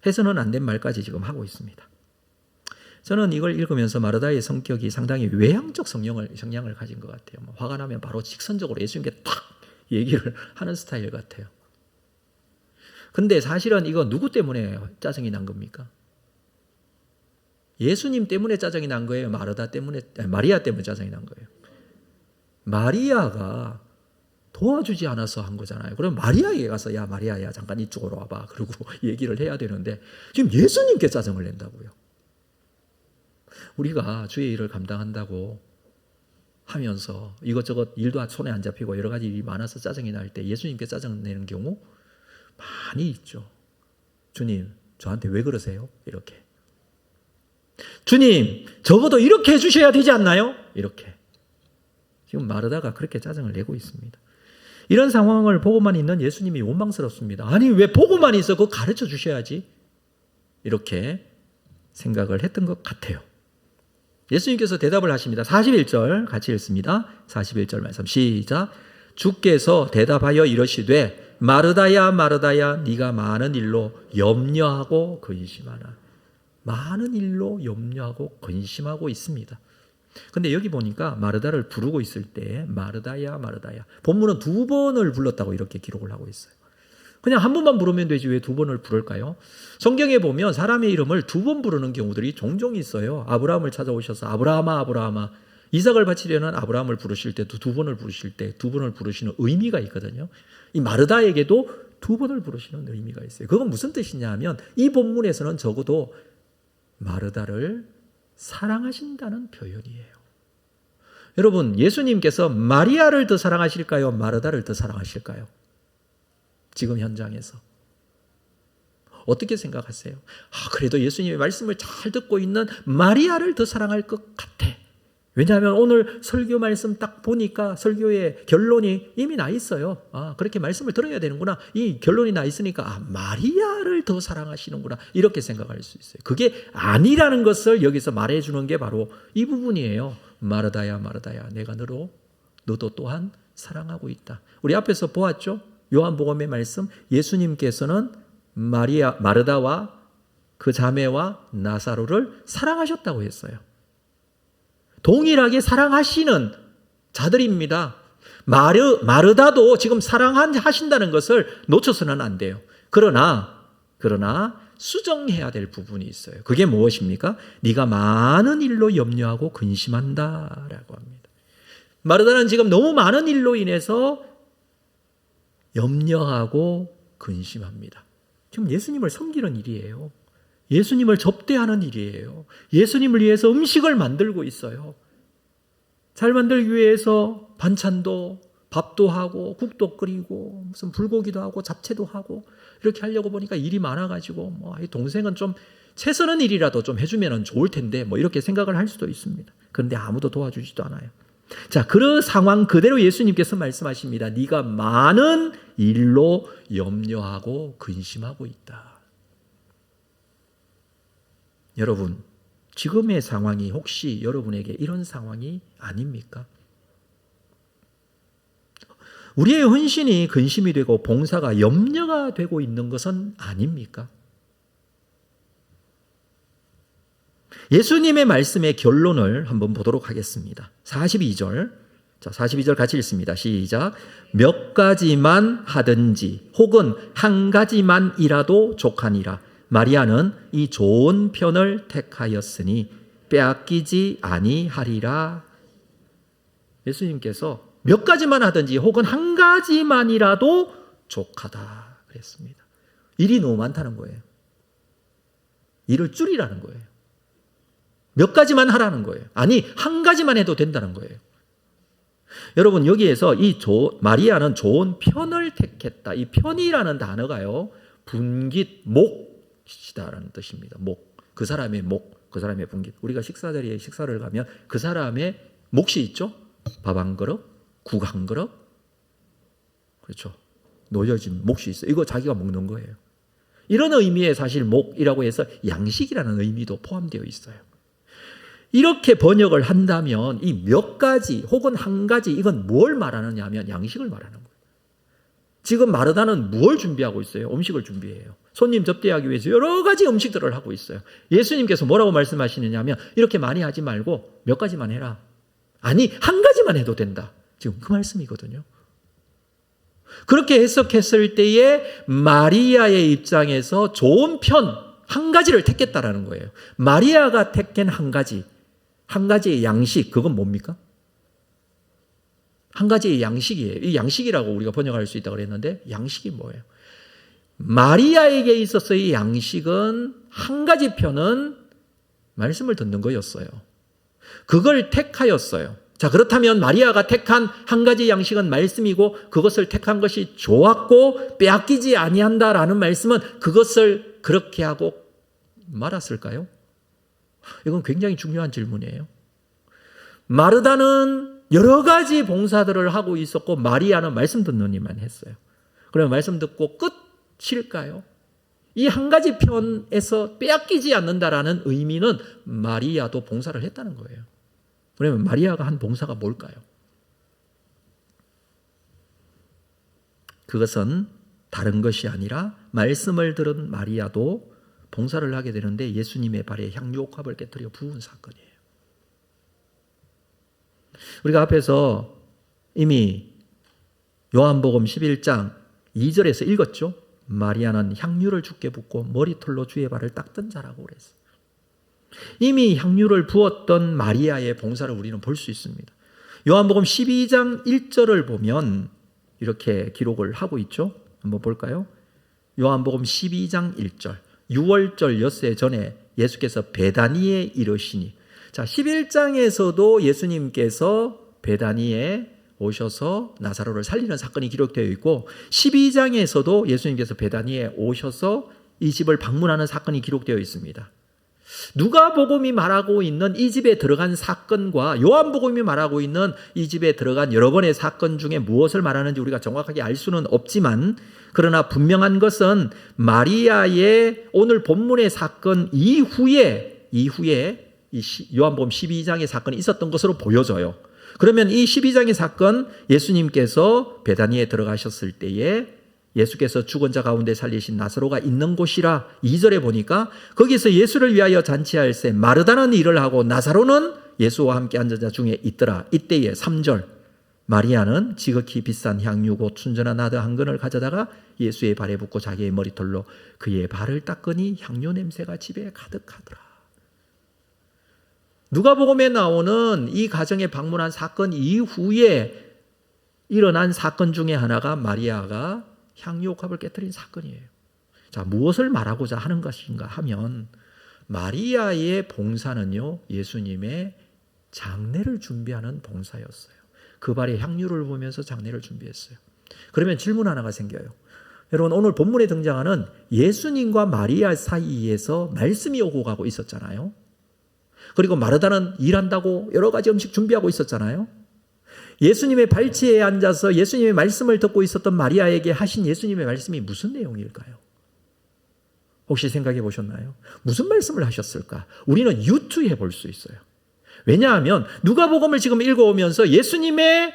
해서는 안 된 말까지 지금 하고 있습니다. 저는 이걸 읽으면서 마르다의 성격이 상당히 외향적 성향을 가진 것 같아요. 화가 나면 바로 직선적으로 예수님께 탁 얘기를 하는 스타일 같아요. 근데 사실은 이거 누구 때문에 짜증이 난 겁니까? 예수님 때문에 짜증이 난 거예요? 마리아 때문에 짜증이 난 거예요? 마리아가 도와주지 않아서 한 거잖아요. 그럼 마리아에게 가서 야 마리아야 잠깐 이쪽으로 와봐. 그리고 얘기를 해야 되는데 지금 예수님께 짜증을 낸다고요. 우리가 주의 일을 감당한다고 하면서 이것저것 일도 손에 안 잡히고 여러 가지 일이 많아서 짜증이 날 때 예수님께 짜증 내는 경우 많이 있죠. 주님, 저한테 왜 그러세요? 이렇게. 주님, 적어도 이렇게 해주셔야 되지 않나요? 이렇게. 지금 마르다가 그렇게 짜증을 내고 있습니다. 이런 상황을 보고만 있는 예수님이 원망스럽습니다. 아니, 왜 보고만 있어? 그거 가르쳐 주셔야지. 이렇게 생각을 했던 것 같아요. 예수님께서 대답을 하십니다. 41절 같이 읽습니다. 41절 말씀 시작. 주께서 대답하여 이러시되 마르다야 마르다야 네가 많은 일로 염려하고 근심하나. 많은 일로 염려하고 근심하고 있습니다. 근데 여기 보니까 마르다를 부르고 있을 때 마르다야 마르다야, 본문은 2번을 불렀다고 이렇게 기록을 하고 있어요. 그냥 한 번만 부르면 되지 왜 2번을 부를까요? 성경에 보면 사람의 이름을 2번 부르는 경우들이 종종 있어요. 아브라함을 찾아오셔서 아브라함아 아브라함아, 이삭을 바치려는 아브라함을 부르실 때도 2번을 부르실 때 2번을 부르시는 의미가 있거든요. 이 마르다에게도 2번을 부르시는 의미가 있어요. 그건 무슨 뜻이냐 하면 이 본문에서는 적어도 마르다를 사랑하신다는 표현이에요. 여러분, 예수님께서 마리아를 더 사랑하실까요? 마르다를 더 사랑하실까요? 지금 현장에서 어떻게 생각하세요? 그래도 예수님의 말씀을 잘 듣고 있는 마리아를 더 사랑할 것 같아. 왜냐하면 오늘 설교 말씀 딱 보니까 설교의 결론이 이미 나 있어요. 그렇게 말씀을 들어야 되는구나. 이 결론이 나 있으니까 마리아를 더 사랑하시는구나. 이렇게 생각할 수 있어요. 그게 아니라는 것을 여기서 말해주는 게 바로 이 부분이에요. 마르다야 마르다야, 내가 너도 또한 사랑하고 있다. 우리 앞에서 보았죠? 요한복음의 말씀, 예수님께서는 마르다와 그 자매와 나사로를 사랑하셨다고 했어요. 동일하게 사랑하시는 자들입니다. 마르다도 지금 사랑하신다는 것을 놓쳐서는 안 돼요. 그러나 수정해야 될 부분이 있어요. 그게 무엇입니까? 네가 많은 일로 염려하고 근심한다라고 합니다. 마르다는 지금 너무 많은 일로 인해서 염려하고 근심합니다. 지금 예수님을 섬기는 일이에요. 예수님을 접대하는 일이에요. 예수님을 위해서 음식을 만들고 있어요. 잘 만들기 위해서 반찬도 밥도 하고 국도 끓이고 무슨 불고기도 하고 잡채도 하고 이렇게 하려고 보니까 일이 많아가지고 이 동생은 좀 채서는 일이라도 좀 해주면 좋을 텐데 이렇게 생각을 할 수도 있습니다. 그런데 아무도 도와주지도 않아요. 자, 그 상황 그대로 예수님께서 말씀하십니다. 네가 많은 일로 염려하고 근심하고 있다. 여러분, 지금의 상황이 혹시 여러분에게 이런 상황이 아닙니까? 우리의 헌신이 근심이 되고 봉사가 염려가 되고 있는 것은 아닙니까? 예수님의 말씀의 결론을 한번 보도록 하겠습니다. 42절. 자, 42절 같이 읽습니다. 시작. 몇 가지만 하든지 혹은 한 가지만이라도 족하니라. 마리아는 이 좋은 편을 택하였으니 빼앗기지 아니하리라. 예수님께서 몇 가지만 하든지 혹은 한 가지만이라도 족하다 그랬습니다. 일이 너무 많다는 거예요. 일을 줄이라는 거예요. 몇 가지만 하라는 거예요. 아니, 한 가지만 해도 된다는 거예요. 여러분, 여기에서 마리아는 좋은 편을 택했다. 이 편이라는 단어가요, 분깃, 목이다라는 뜻입니다. 목. 그 사람의 목, 그 사람의 분깃. 우리가 식사 자리에 식사를 가면 그 사람의 몫이 있죠? 밥 한 그릇, 국 한 그릇. 그렇죠. 놓여진 몫이 있어요. 이거 자기가 먹는 거예요. 이런 의미의 사실 목이라고 해서 양식이라는 의미도 포함되어 있어요. 이렇게 번역을 한다면 이 몇 가지 혹은 한 가지, 이건 뭘 말하느냐 하면 양식을 말하는 거예요. 지금 마르다는 무엇을 준비하고 있어요? 음식을 준비해요. 손님 접대하기 위해서 여러 가지 음식들을 하고 있어요. 예수님께서 뭐라고 말씀하시느냐 하면 이렇게 많이 하지 말고 몇 가지만 해라. 아니, 한 가지만 해도 된다. 지금 그 말씀이거든요. 그렇게 해석했을 때에 마리아의 입장에서 좋은 편 한 가지를 택했다라는 거예요. 마리아가 택한 한 가지의 양식, 그건 뭡니까? 한 가지의 양식이에요. 이 양식이라고 우리가 번역할 수 있다고 그랬는데 양식이 뭐예요? 마리아에게 있어서의 양식은 한 가지 편은 말씀을 듣는 거였어요. 그걸 택하였어요. 자, 그렇다면 마리아가 택한 한 가지 양식은 말씀이고 그것을 택한 것이 좋았고 빼앗기지 아니한다라는 말씀은 그것을 그렇게 하고 말았을까요? 이건 굉장히 중요한 질문이에요. 마르다는 여러 가지 봉사들을 하고 있었고 마리아는 말씀 듣는 일만 했어요. 그러면 말씀 듣고 끝일까요? 이 한 가지 편에서 빼앗기지 않는다라는 의미는 마리아도 봉사를 했다는 거예요. 그러면 마리아가 한 봉사가 뭘까요? 그것은 다른 것이 아니라 말씀을 들은 마리아도 봉사를 하게 되는데 예수님의 발에 향유옥합을 깨뜨려 부은 사건이에요. 우리가 앞에서 이미 요한복음 11장 2절에서 읽었죠. 마리아는 향유를 주께 붓고 머리털로 주의 발을 닦던 자라고 그랬어요. 이미 향유를 부었던 마리아의 봉사를 우리는 볼 수 있습니다. 요한복음 12장 1절을 보면 이렇게 기록을 하고 있죠. 한번 볼까요? 요한복음 12장 1절. 6월절 엿새 전에 예수께서 베다니에 이르시니. 자, 11장에서도 예수님께서 베다니에 오셔서 나사로를 살리는 사건이 기록되어 있고 12장에서도 예수님께서 베다니에 오셔서 이 집을 방문하는 사건이 기록되어 있습니다. 누가복음이 말하고 있는 이 집에 들어간 사건과 요한복음이 말하고 있는 이 집에 들어간 여러 번의 사건 중에 무엇을 말하는지 우리가 정확하게 알 수는 없지만 그러나 분명한 것은 마리아의 오늘 본문의 사건 이후에 이 요한복음 12장의 사건이 있었던 것으로 보여져요. 그러면 이 12장의 사건 예수님께서 베다니에 들어가셨을 때에 예수께서 죽은 자 가운데 살리신 나사로가 있는 곳이라 2절에 보니까 거기서 예수를 위하여 잔치할세 마르다는 일을 하고 나사로는 예수와 함께 앉은 자 중에 있더라. 이때에 3절 마리아는 지극히 비싼 향유 곧 순전한 나드 한 근을 가져다가 예수의 발에 붓고 자기의 머리털로 그의 발을 닦으니 향유 냄새가 집에 가득하더라. 누가복음에 나오는 이 가정에 방문한 사건 이후에 일어난 사건 중에 하나가 마리아가 향유옥합을 깨뜨린 사건이에요. 자, 무엇을 말하고자 하는 것인가 하면 마리아의 봉사는요, 예수님의 장례를 준비하는 봉사였어요. 그 발에 향유를 부으면서 장례를 준비했어요. 그러면 질문 하나가 생겨요. 여러분, 오늘 본문에 등장하는 예수님과 마리아 사이에서 말씀이 오고 가고 있었잖아요. 그리고 마르다는 일한다고 여러 가지 음식 준비하고 있었잖아요. 예수님의 발치에 앉아서 예수님의 말씀을 듣고 있었던 마리아에게 하신 예수님의 말씀이 무슨 내용일까요? 혹시 생각해 보셨나요? 무슨 말씀을 하셨을까? 우리는 유추해 볼 수 있어요. 왜냐하면 누가복음을 지금 읽어오면서 예수님의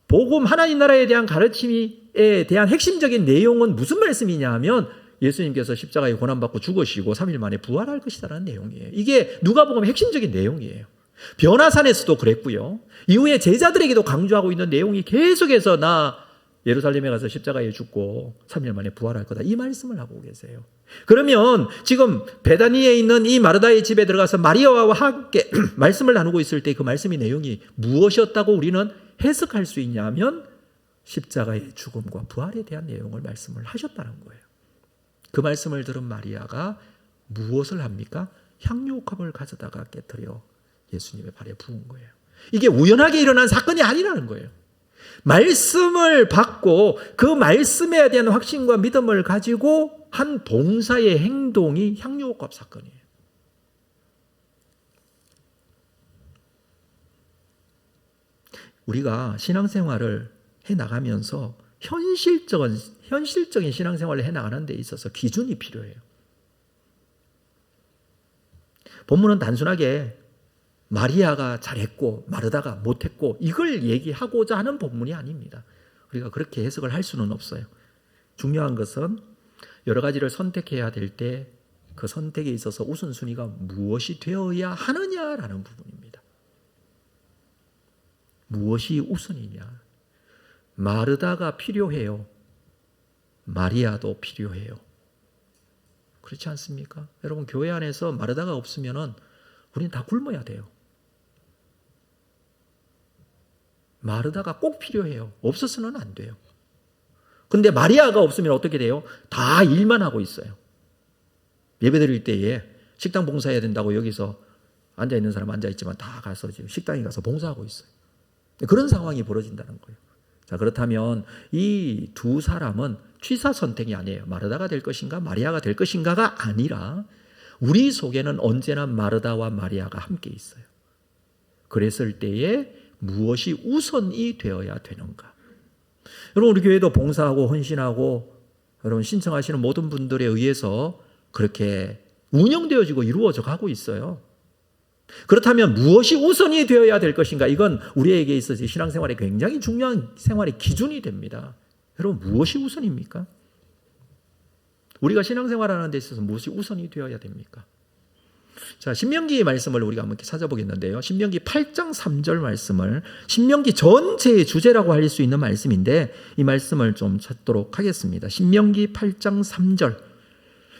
복음 하나님 나라에 대한 가르침에 대한 핵심적인 내용은 무슨 말씀이냐 하면 예수님께서 십자가에 고난받고 죽으시고 3일 만에 부활할 것이다라는 내용이에요. 이게 누가복음의 핵심적인 내용이에요. 변화산에서도 그랬고요. 이후에 제자들에게도 강조하고 있는 내용이 계속해서 나 예루살렘에 가서 십자가에 죽고 3일 만에 부활할 거다. 이 말씀을 하고 계세요. 그러면 지금 베다니에 있는 이 마르다의 집에 들어가서 마리아와 함께 말씀을 나누고 있을 때 그 말씀의 내용이 무엇이었다고 우리는 해석할 수 있냐면 십자가의 죽음과 부활에 대한 내용을 말씀을 하셨다는 거예요. 그 말씀을 들은 마리아가 무엇을 합니까? 향유옥합을 가져다가 깨뜨려 예수님의 발에 부은 거예요. 이게 우연하게 일어난 사건이 아니라는 거예요. 말씀을 받고 그 말씀에 대한 확신과 믿음을 가지고 한 봉사의 행동이 향유옥합 사건이에요. 우리가 신앙생활을 해나가면서 현실적인 신앙생활을 해나가는 데 있어서 기준이 필요해요. 본문은 단순하게 마리아가 잘했고 마르다가 못했고 이걸 얘기하고자 하는 본문이 아닙니다. 우리가 그렇게 해석을 할 수는 없어요. 중요한 것은 여러 가지를 선택해야 될 때 그 선택에 있어서 우선순위가 무엇이 되어야 하느냐라는 부분입니다. 무엇이 우선이냐? 마르다가 필요해요. 마리아도 필요해요. 그렇지 않습니까? 여러분, 교회 안에서 마르다가 없으면은 우리는 다 굶어야 돼요. 마르다가 꼭 필요해요. 없어서는 안 돼요. 근데 마리아가 없으면 어떻게 돼요? 다 일만 하고 있어요. 예배 드릴 때에 식당 봉사해야 된다고 여기서 앉아있는 사람 앉아있지만 다 가서 지금 식당에 가서 봉사하고 있어요. 그런 상황이 벌어진다는 거예요. 자, 그렇다면 이 두 사람은 취사 선택이 아니에요. 마르다가 될 것인가 마리아가 될 것인가가 아니라 우리 속에는 언제나 마르다와 마리아가 함께 있어요. 그랬을 때에 무엇이 우선이 되어야 되는가? 여러분, 우리 교회도 봉사하고 헌신하고 여러분 신청하시는 모든 분들에 의해서 그렇게 운영되어지고 이루어져 가고 있어요. 그렇다면 무엇이 우선이 되어야 될 것인가? 이건 우리에게 있어서 신앙생활에 굉장히 중요한 생활의 기준이 됩니다. 여러분, 무엇이 우선입니까? 우리가 신앙생활하는 데 있어서 무엇이 우선이 되어야 됩니까? 자, 신명기 말씀을 우리가 한번 찾아보겠는데요. 신명기 8장 3절 말씀을 신명기 전체의 주제라고 할 수 있는 말씀인데 이 말씀을 좀 찾도록 하겠습니다. 신명기 8장 3절.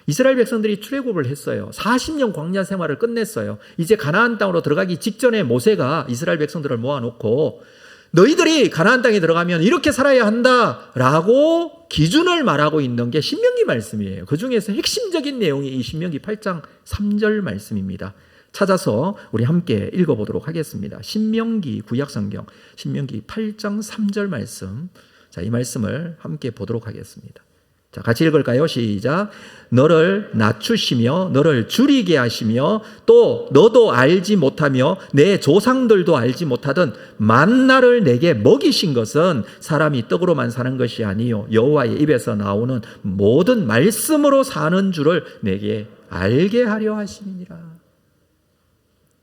이스라엘 백성들이 출애굽을 했어요. 40년 광야 생활을 끝냈어요. 이제 가나안 땅으로 들어가기 직전에 모세가 이스라엘 백성들을 모아놓고 너희들이 가나안 땅에 들어가면 이렇게 살아야 한다라고 기준을 말하고 있는 게 신명기 말씀이에요. 그중에서 핵심적인 내용이 이 신명기 8장 3절 말씀입니다. 찾아서 우리 함께 읽어보도록 하겠습니다. 신명기 구약성경 신명기 8장 3절 말씀. 자, 이 말씀을 함께 보도록 하겠습니다. 자, 같이 읽을까요? 시작. 너를 낮추시며 너를 줄이게 하시며 또 너도 알지 못하며 내 조상들도 알지 못하던 만나를 내게 먹이신 것은 사람이 떡으로만 사는 것이 아니요 여호와의 입에서 나오는 모든 말씀으로 사는 줄을 내게 알게 하려 하심이니라.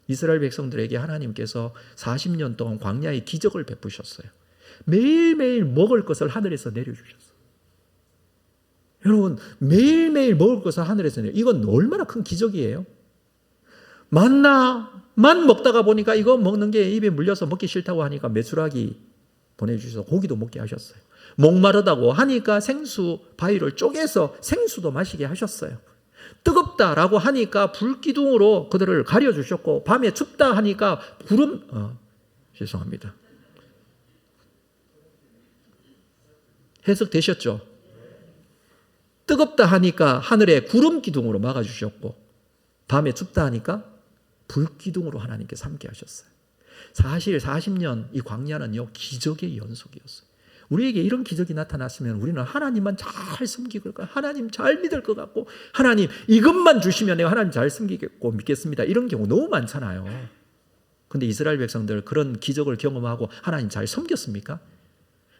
이스라엘 백성들에게 하나님께서 40년 동안 광야의 기적을 베푸셨어요. 매일매일 먹을 것을 하늘에서 내려주셨어요. 여러분, 매일매일 먹을 것을 하늘에서 내려. 이건 얼마나 큰 기적이에요. 만나만 먹다가 보니까 이거 먹는 게 입에 물려서 먹기 싫다고 하니까 메추라기 보내주셔서 고기도 먹게 하셨어요. 목마르다고 하니까 생수 바위를 쪼개서 생수도 마시게 하셨어요. 뜨겁다라고 하니까 불기둥으로 그들을 가려주셨고 밤에 춥다 하니까 죄송합니다. 해석되셨죠? 뜨겁다 하니까 하늘에 구름 기둥으로 막아주셨고 밤에 춥다 하니까 불기둥으로 하나님께서 함께 하셨어요. 사실 40년 이 광야는요 기적의 연속이었어요. 우리에게 이런 기적이 나타났으면 우리는 하나님만 잘 섬기고 하나님 잘 믿을 것 같고 하나님 이것만 주시면 내가 하나님 잘 섬기겠고 믿겠습니다. 이런 경우 너무 많잖아요. 그런데 이스라엘 백성들 그런 기적을 경험하고 하나님 잘 섬겼습니까?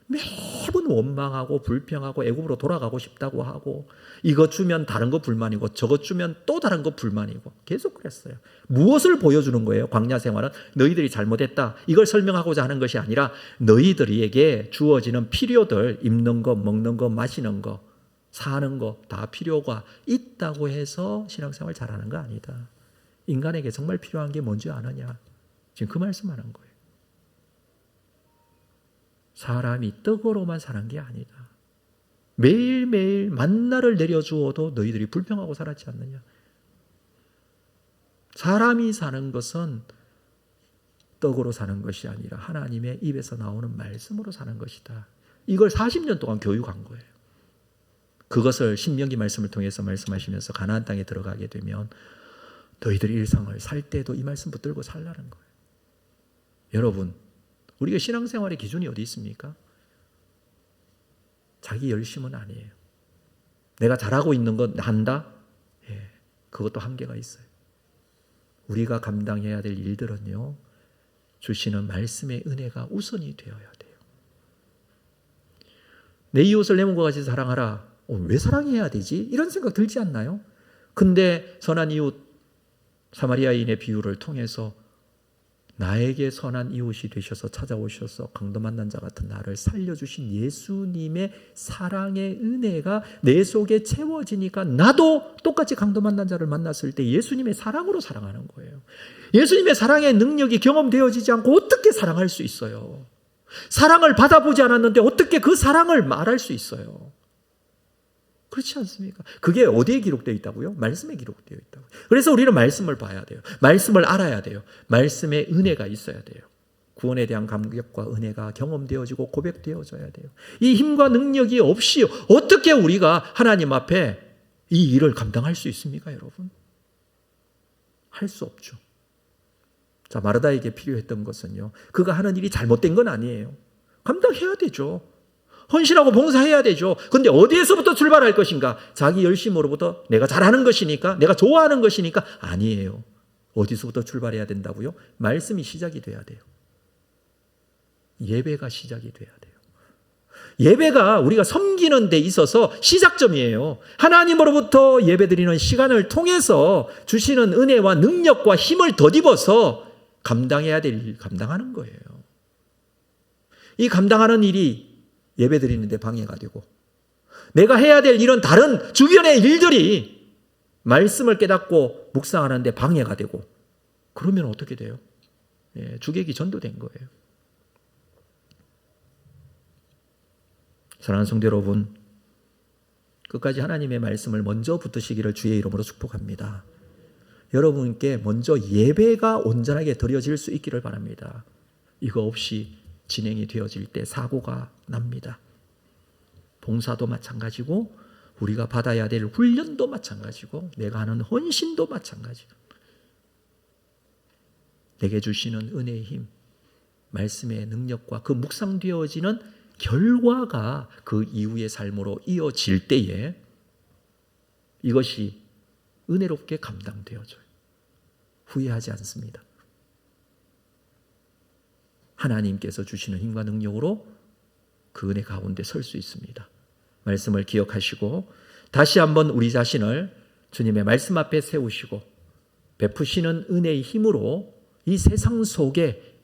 매번 원망하고 불평하고 애굽으로 돌아가고 싶다고 하고 이것 주면 다른 거 불만이고 저것 주면 또 다른 거 불만이고 계속 그랬어요. 무엇을 보여주는 거예요? 광야 생활은 너희들이 잘못했다 이걸 설명하고자 하는 것이 아니라 너희들에게 주어지는 필요들 입는 거 먹는 거 마시는 거 사는 거 다 필요가 있다고 해서 신앙생활 잘하는 거 아니다. 인간에게 정말 필요한 게 뭔지 아느냐. 지금 그 말씀하는 거예요. 사람이 떡으로만 사는 게 아니다. 매일매일 만나를 내려주어도 너희들이 불평하고 살았지 않느냐. 사람이 사는 것은 떡으로 사는 것이 아니라 하나님의 입에서 나오는 말씀으로 사는 것이다. 이걸 40년 동안 교육한 거예요. 그것을 신명기 말씀을 통해서 말씀하시면서 가나안 땅에 들어가게 되면 너희들이 일상을 살 때도 이 말씀 붙들고 살라는 거예요. 여러분, 우리가 신앙생활의 기준이 어디 있습니까? 자기 열심은 아니에요. 내가 잘하고 있는 건 한다? 예, 그것도 한계가 있어요. 우리가 감당해야 될 일들은요, 주시는 말씀의 은혜가 우선이 되어야 돼요. 내 이웃을 내 몸과 같이 사랑하라. 왜 사랑해야 되지? 이런 생각 들지 않나요? 근데 선한 이웃 사마리아인의 비유를 통해서 나에게 선한 이웃이 되셔서 찾아오셔서 강도 만난 자 같은 나를 살려주신 예수님의 사랑의 은혜가 내 속에 채워지니까 나도 똑같이 강도 만난 자를 만났을 때 예수님의 사랑으로 사랑하는 거예요. 예수님의 사랑의 능력이 경험되어지지 않고 어떻게 사랑할 수 있어요? 사랑을 받아보지 않았는데 어떻게 그 사랑을 말할 수 있어요? 그렇지 않습니까? 그게 어디에 기록되어 있다고요? 말씀에 기록되어 있다고요. 그래서 우리는 말씀을 봐야 돼요. 말씀을 알아야 돼요. 말씀에 은혜가 있어야 돼요. 구원에 대한 감격과 은혜가 경험되어지고 고백되어져야 돼요. 이 힘과 능력이 없이 어떻게 우리가 하나님 앞에 이 일을 감당할 수 있습니까, 여러분? 할 수 없죠. 자, 마르다에게 필요했던 것은요, 그가 하는 일이 잘못된 건 아니에요. 감당해야 되죠. 헌신하고 봉사해야 되죠. 근데 어디에서부터 출발할 것인가? 자기 열심으로부터 내가 잘하는 것이니까, 내가 좋아하는 것이니까 아니에요. 어디서부터 출발해야 된다고요? 말씀이 시작이 돼야 돼요. 예배가 시작이 돼야 돼요. 예배가 우리가 섬기는 데 있어서 시작점이에요. 하나님으로부터 예배드리는 시간을 통해서 주시는 은혜와 능력과 힘을 덧입어서 감당해야 될 일 감당하는 거예요. 이 감당하는 일이 예배드리는데 방해가 되고, 내가 해야 될 일은 다른 주변의 일들이 말씀을 깨닫고 묵상하는데 방해가 되고, 그러면 어떻게 돼요? 주객이 전도된 거예요. 사랑하는 성도 여러분, 끝까지 하나님의 말씀을 먼저 붙드시기를 주의 이름으로 축복합니다. 여러분께 먼저 예배가 온전하게 드려질 수 있기를 바랍니다. 이거 없이 진행이 되어질 때 사고가 납니다. 봉사도 마찬가지고, 우리가 받아야 될 훈련도 마찬가지고, 내가 하는 헌신도 마찬가지고, 내게 주시는 은혜의 힘, 말씀의 능력과 그 묵상되어지는 결과가 그 이후의 삶으로 이어질 때에 이것이 은혜롭게 감당되어져요. 후회하지 않습니다. 하나님께서 주시는 힘과 능력으로 그 은혜 가운데 설 수 있습니다. 말씀을 기억하시고 다시 한번 우리 자신을 주님의 말씀 앞에 세우시고 베푸시는 은혜의 힘으로 이 세상 속에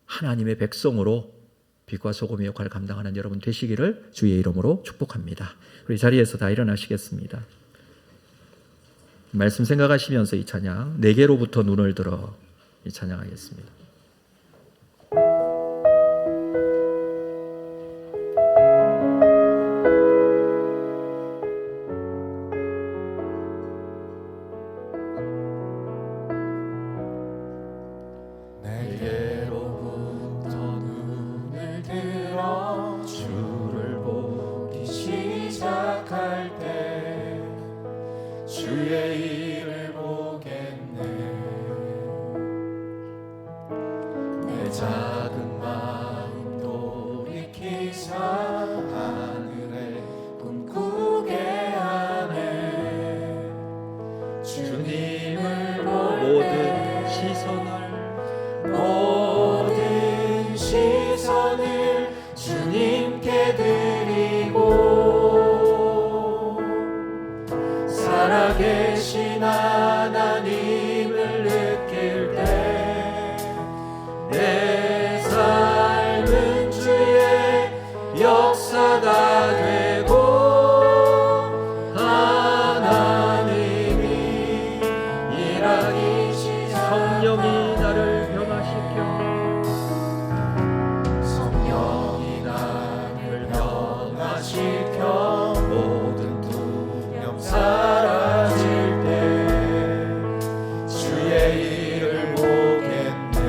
하나님의 백성으로 빛과 소금의 역할을 감당하는 여러분 되시기를 주의 이름으로 축복합니다. 우리 자리에서 다 일어나시겠습니다. 말씀 생각하시면서 이 찬양, 내게로부터 눈을 들어 이 찬양하겠습니다. 작은 마음 돌이키사 하늘에 꿈꾸게 하네. 주님을 볼 때 모든 시선을 주님께 드리고 살아계신 하나님을 느낄 때 내 삶은 주의 역사가 되고 하나님이 일하기 시작. 성령이 나를 변화시켜 성령이 나를 변화시켜 모든 두려움 사라질 때 주의 일을 보겠네.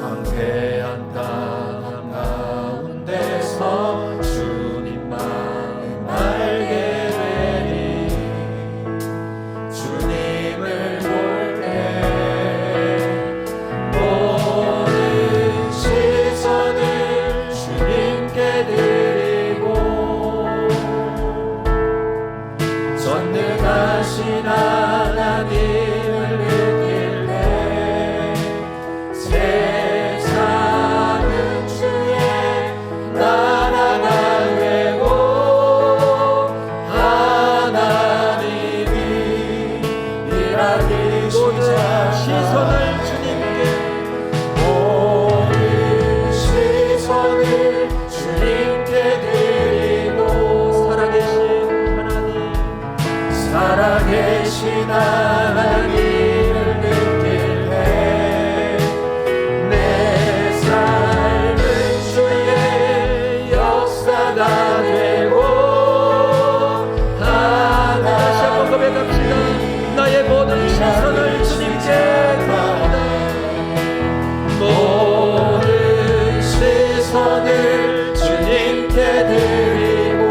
황폐한 땅 가운데서 주님 마음 알게 되니 주님을 볼 때 모든 시선을 주님께 드리고 전능하신 하나님을 느낄 때 세상은 주의 나라가 되고 하나님이 일하기 시작. 시선을 주님께 모든 시선을 주님께 드리고 살아계신 하나님을 느낄 때 내 삶은 주의 역사가 되고 다시 한번 고백합시다. 나의 모든 시선을 주님께 드립니다. 모든 시선을 주님께 드리고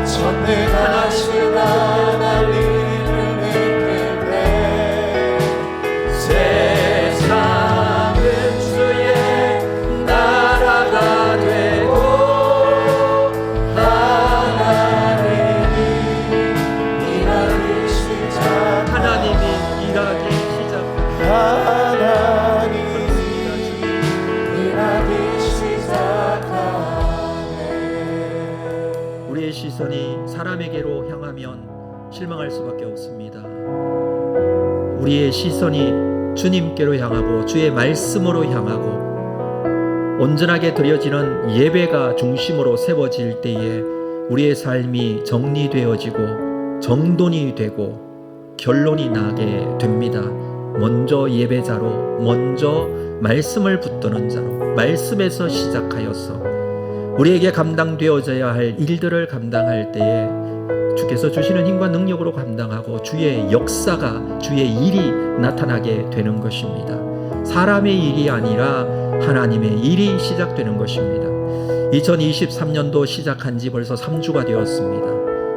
전능하신 하나님 시선이 사람에게로 향하면 실망할 수밖에 없습니다. 우리의 시선이 주님께로 향하고 주의 말씀으로 향하고 온전하게 드려지는 예배가 중심으로 세워질 때에 우리의 삶이 정리되어지고 정돈이 되고 결론이 나게 됩니다. 먼저 예배자로, 먼저 말씀을 붙드는 자로, 말씀에서 시작하여서 우리에게 감당되어져야 할 일들을 감당할 때에 주께서 주시는 힘과 능력으로 감당하고 주의 역사가, 주의 일이 나타나게 되는 것입니다. 사람의 일이 아니라 하나님의 일이 시작되는 것입니다. 2023년도 시작한 지 벌써 3주가 되었습니다.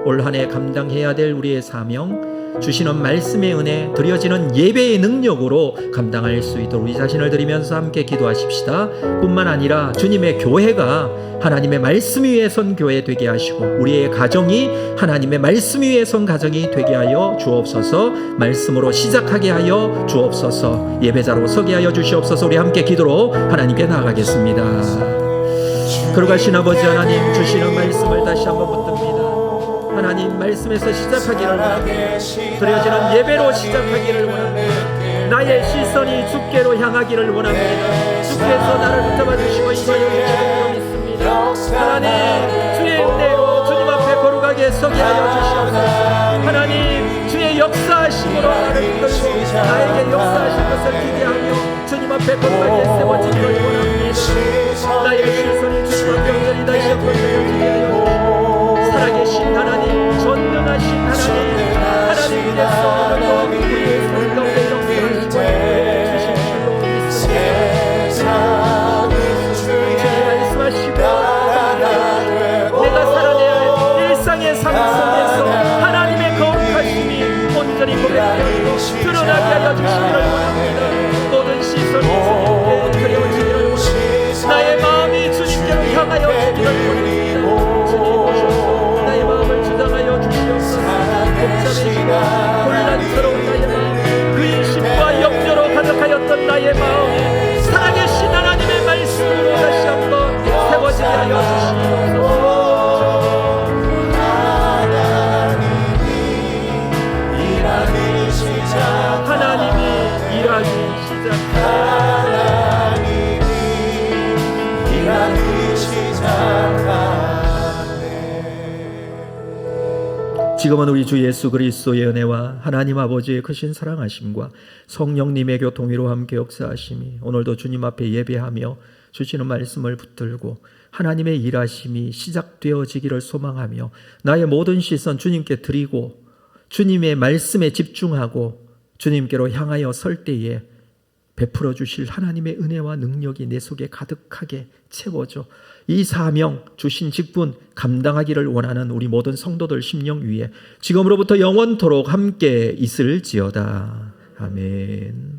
올 한 해 감당해야 될 우리의 사명, 주시는 말씀의 은혜, 드려지는 예배의 능력으로 감당할 수 있도록 우리 자신을 드리면서 함께 기도하십시다. 뿐만 아니라 주님의 교회가 하나님의 말씀 위에 선 교회 되게 하시고 우리의 가정이 하나님의 말씀 위에 선 가정이 되게 하여 주옵소서. 말씀으로 시작하게 하여 주옵소서. 예배자로 서게 하여 주시옵소서. 우리 함께 기도로 하나님께 나아가겠습니다. 걸어가신 아버지 하나님, 주시는 말씀을 다시 한번 붙듭니다. 하나님, 말씀에서 시작하기를 원합니다. 드려지는 예배로 시작하기를 원합니다. 나의 시선이 주께로 향하기를 원합니다. 주께서 나를 붙잡아 주시고 인도하여 주시고 믿습니다. 하나님, 주의 은혜로 주님 앞에 거룩하게 서게 하여 주시옵소서. 하나님, 주의 역사하심으로 나를 이끌고 나에게 역사하신 것을 기대하며 주님 앞에 거룩하게 세워지기를 원합니다. 나의 시선이 주님 앞에 온전히 다시 한번 드려지게 하여 살아계신 하나님, 전능하신 하나님, 하나님께서 오늘도 우리의 삶 가운데 역사하시고 주신 줄로 믿습니다. 주님 말씀하시고 내가 살아내야 할 일상의 삶 속에서 하나님의 거룩하심이 온전히 고백되어 드러나게 하여 주시기를 원합니다. 모든 시선이 주님께 드려지기를 원합니다. 나의 마음이 주님께로 향하여 주기를 원합니다. 주님 오셔서 나의 마음을 주장하여 주시옵소서. 복잡해지고 혼란스러운 나의 마음, 근심과 염려로 가득하였던 나의 마음에 살아계신 하나님의 말씀으로 다시 한번 세워지게 하여 주시옵소서. 하나님이 일하기 지금은 우리 주 예수 그리스도의 은혜와 하나님 아버지의 크신 사랑하심과 성령님의 교통위로 함께 역사하심이 오늘도 주님 앞에 예배하며 주시는 말씀을 붙들고 하나님의 일하심이 시작되어지기를 소망하며 나의 모든 시선 주님께 드리고 주님의 말씀에 집중하고 주님께로 향하여 설 때에 베풀어 주실 하나님의 은혜와 능력이 내 속에 가득하게 채워져 이 사명 주신 직분 감당하기를 원하는 우리 모든 성도들 심령 위에 지금으로부터 영원토록 함께 있을지어다. 아멘.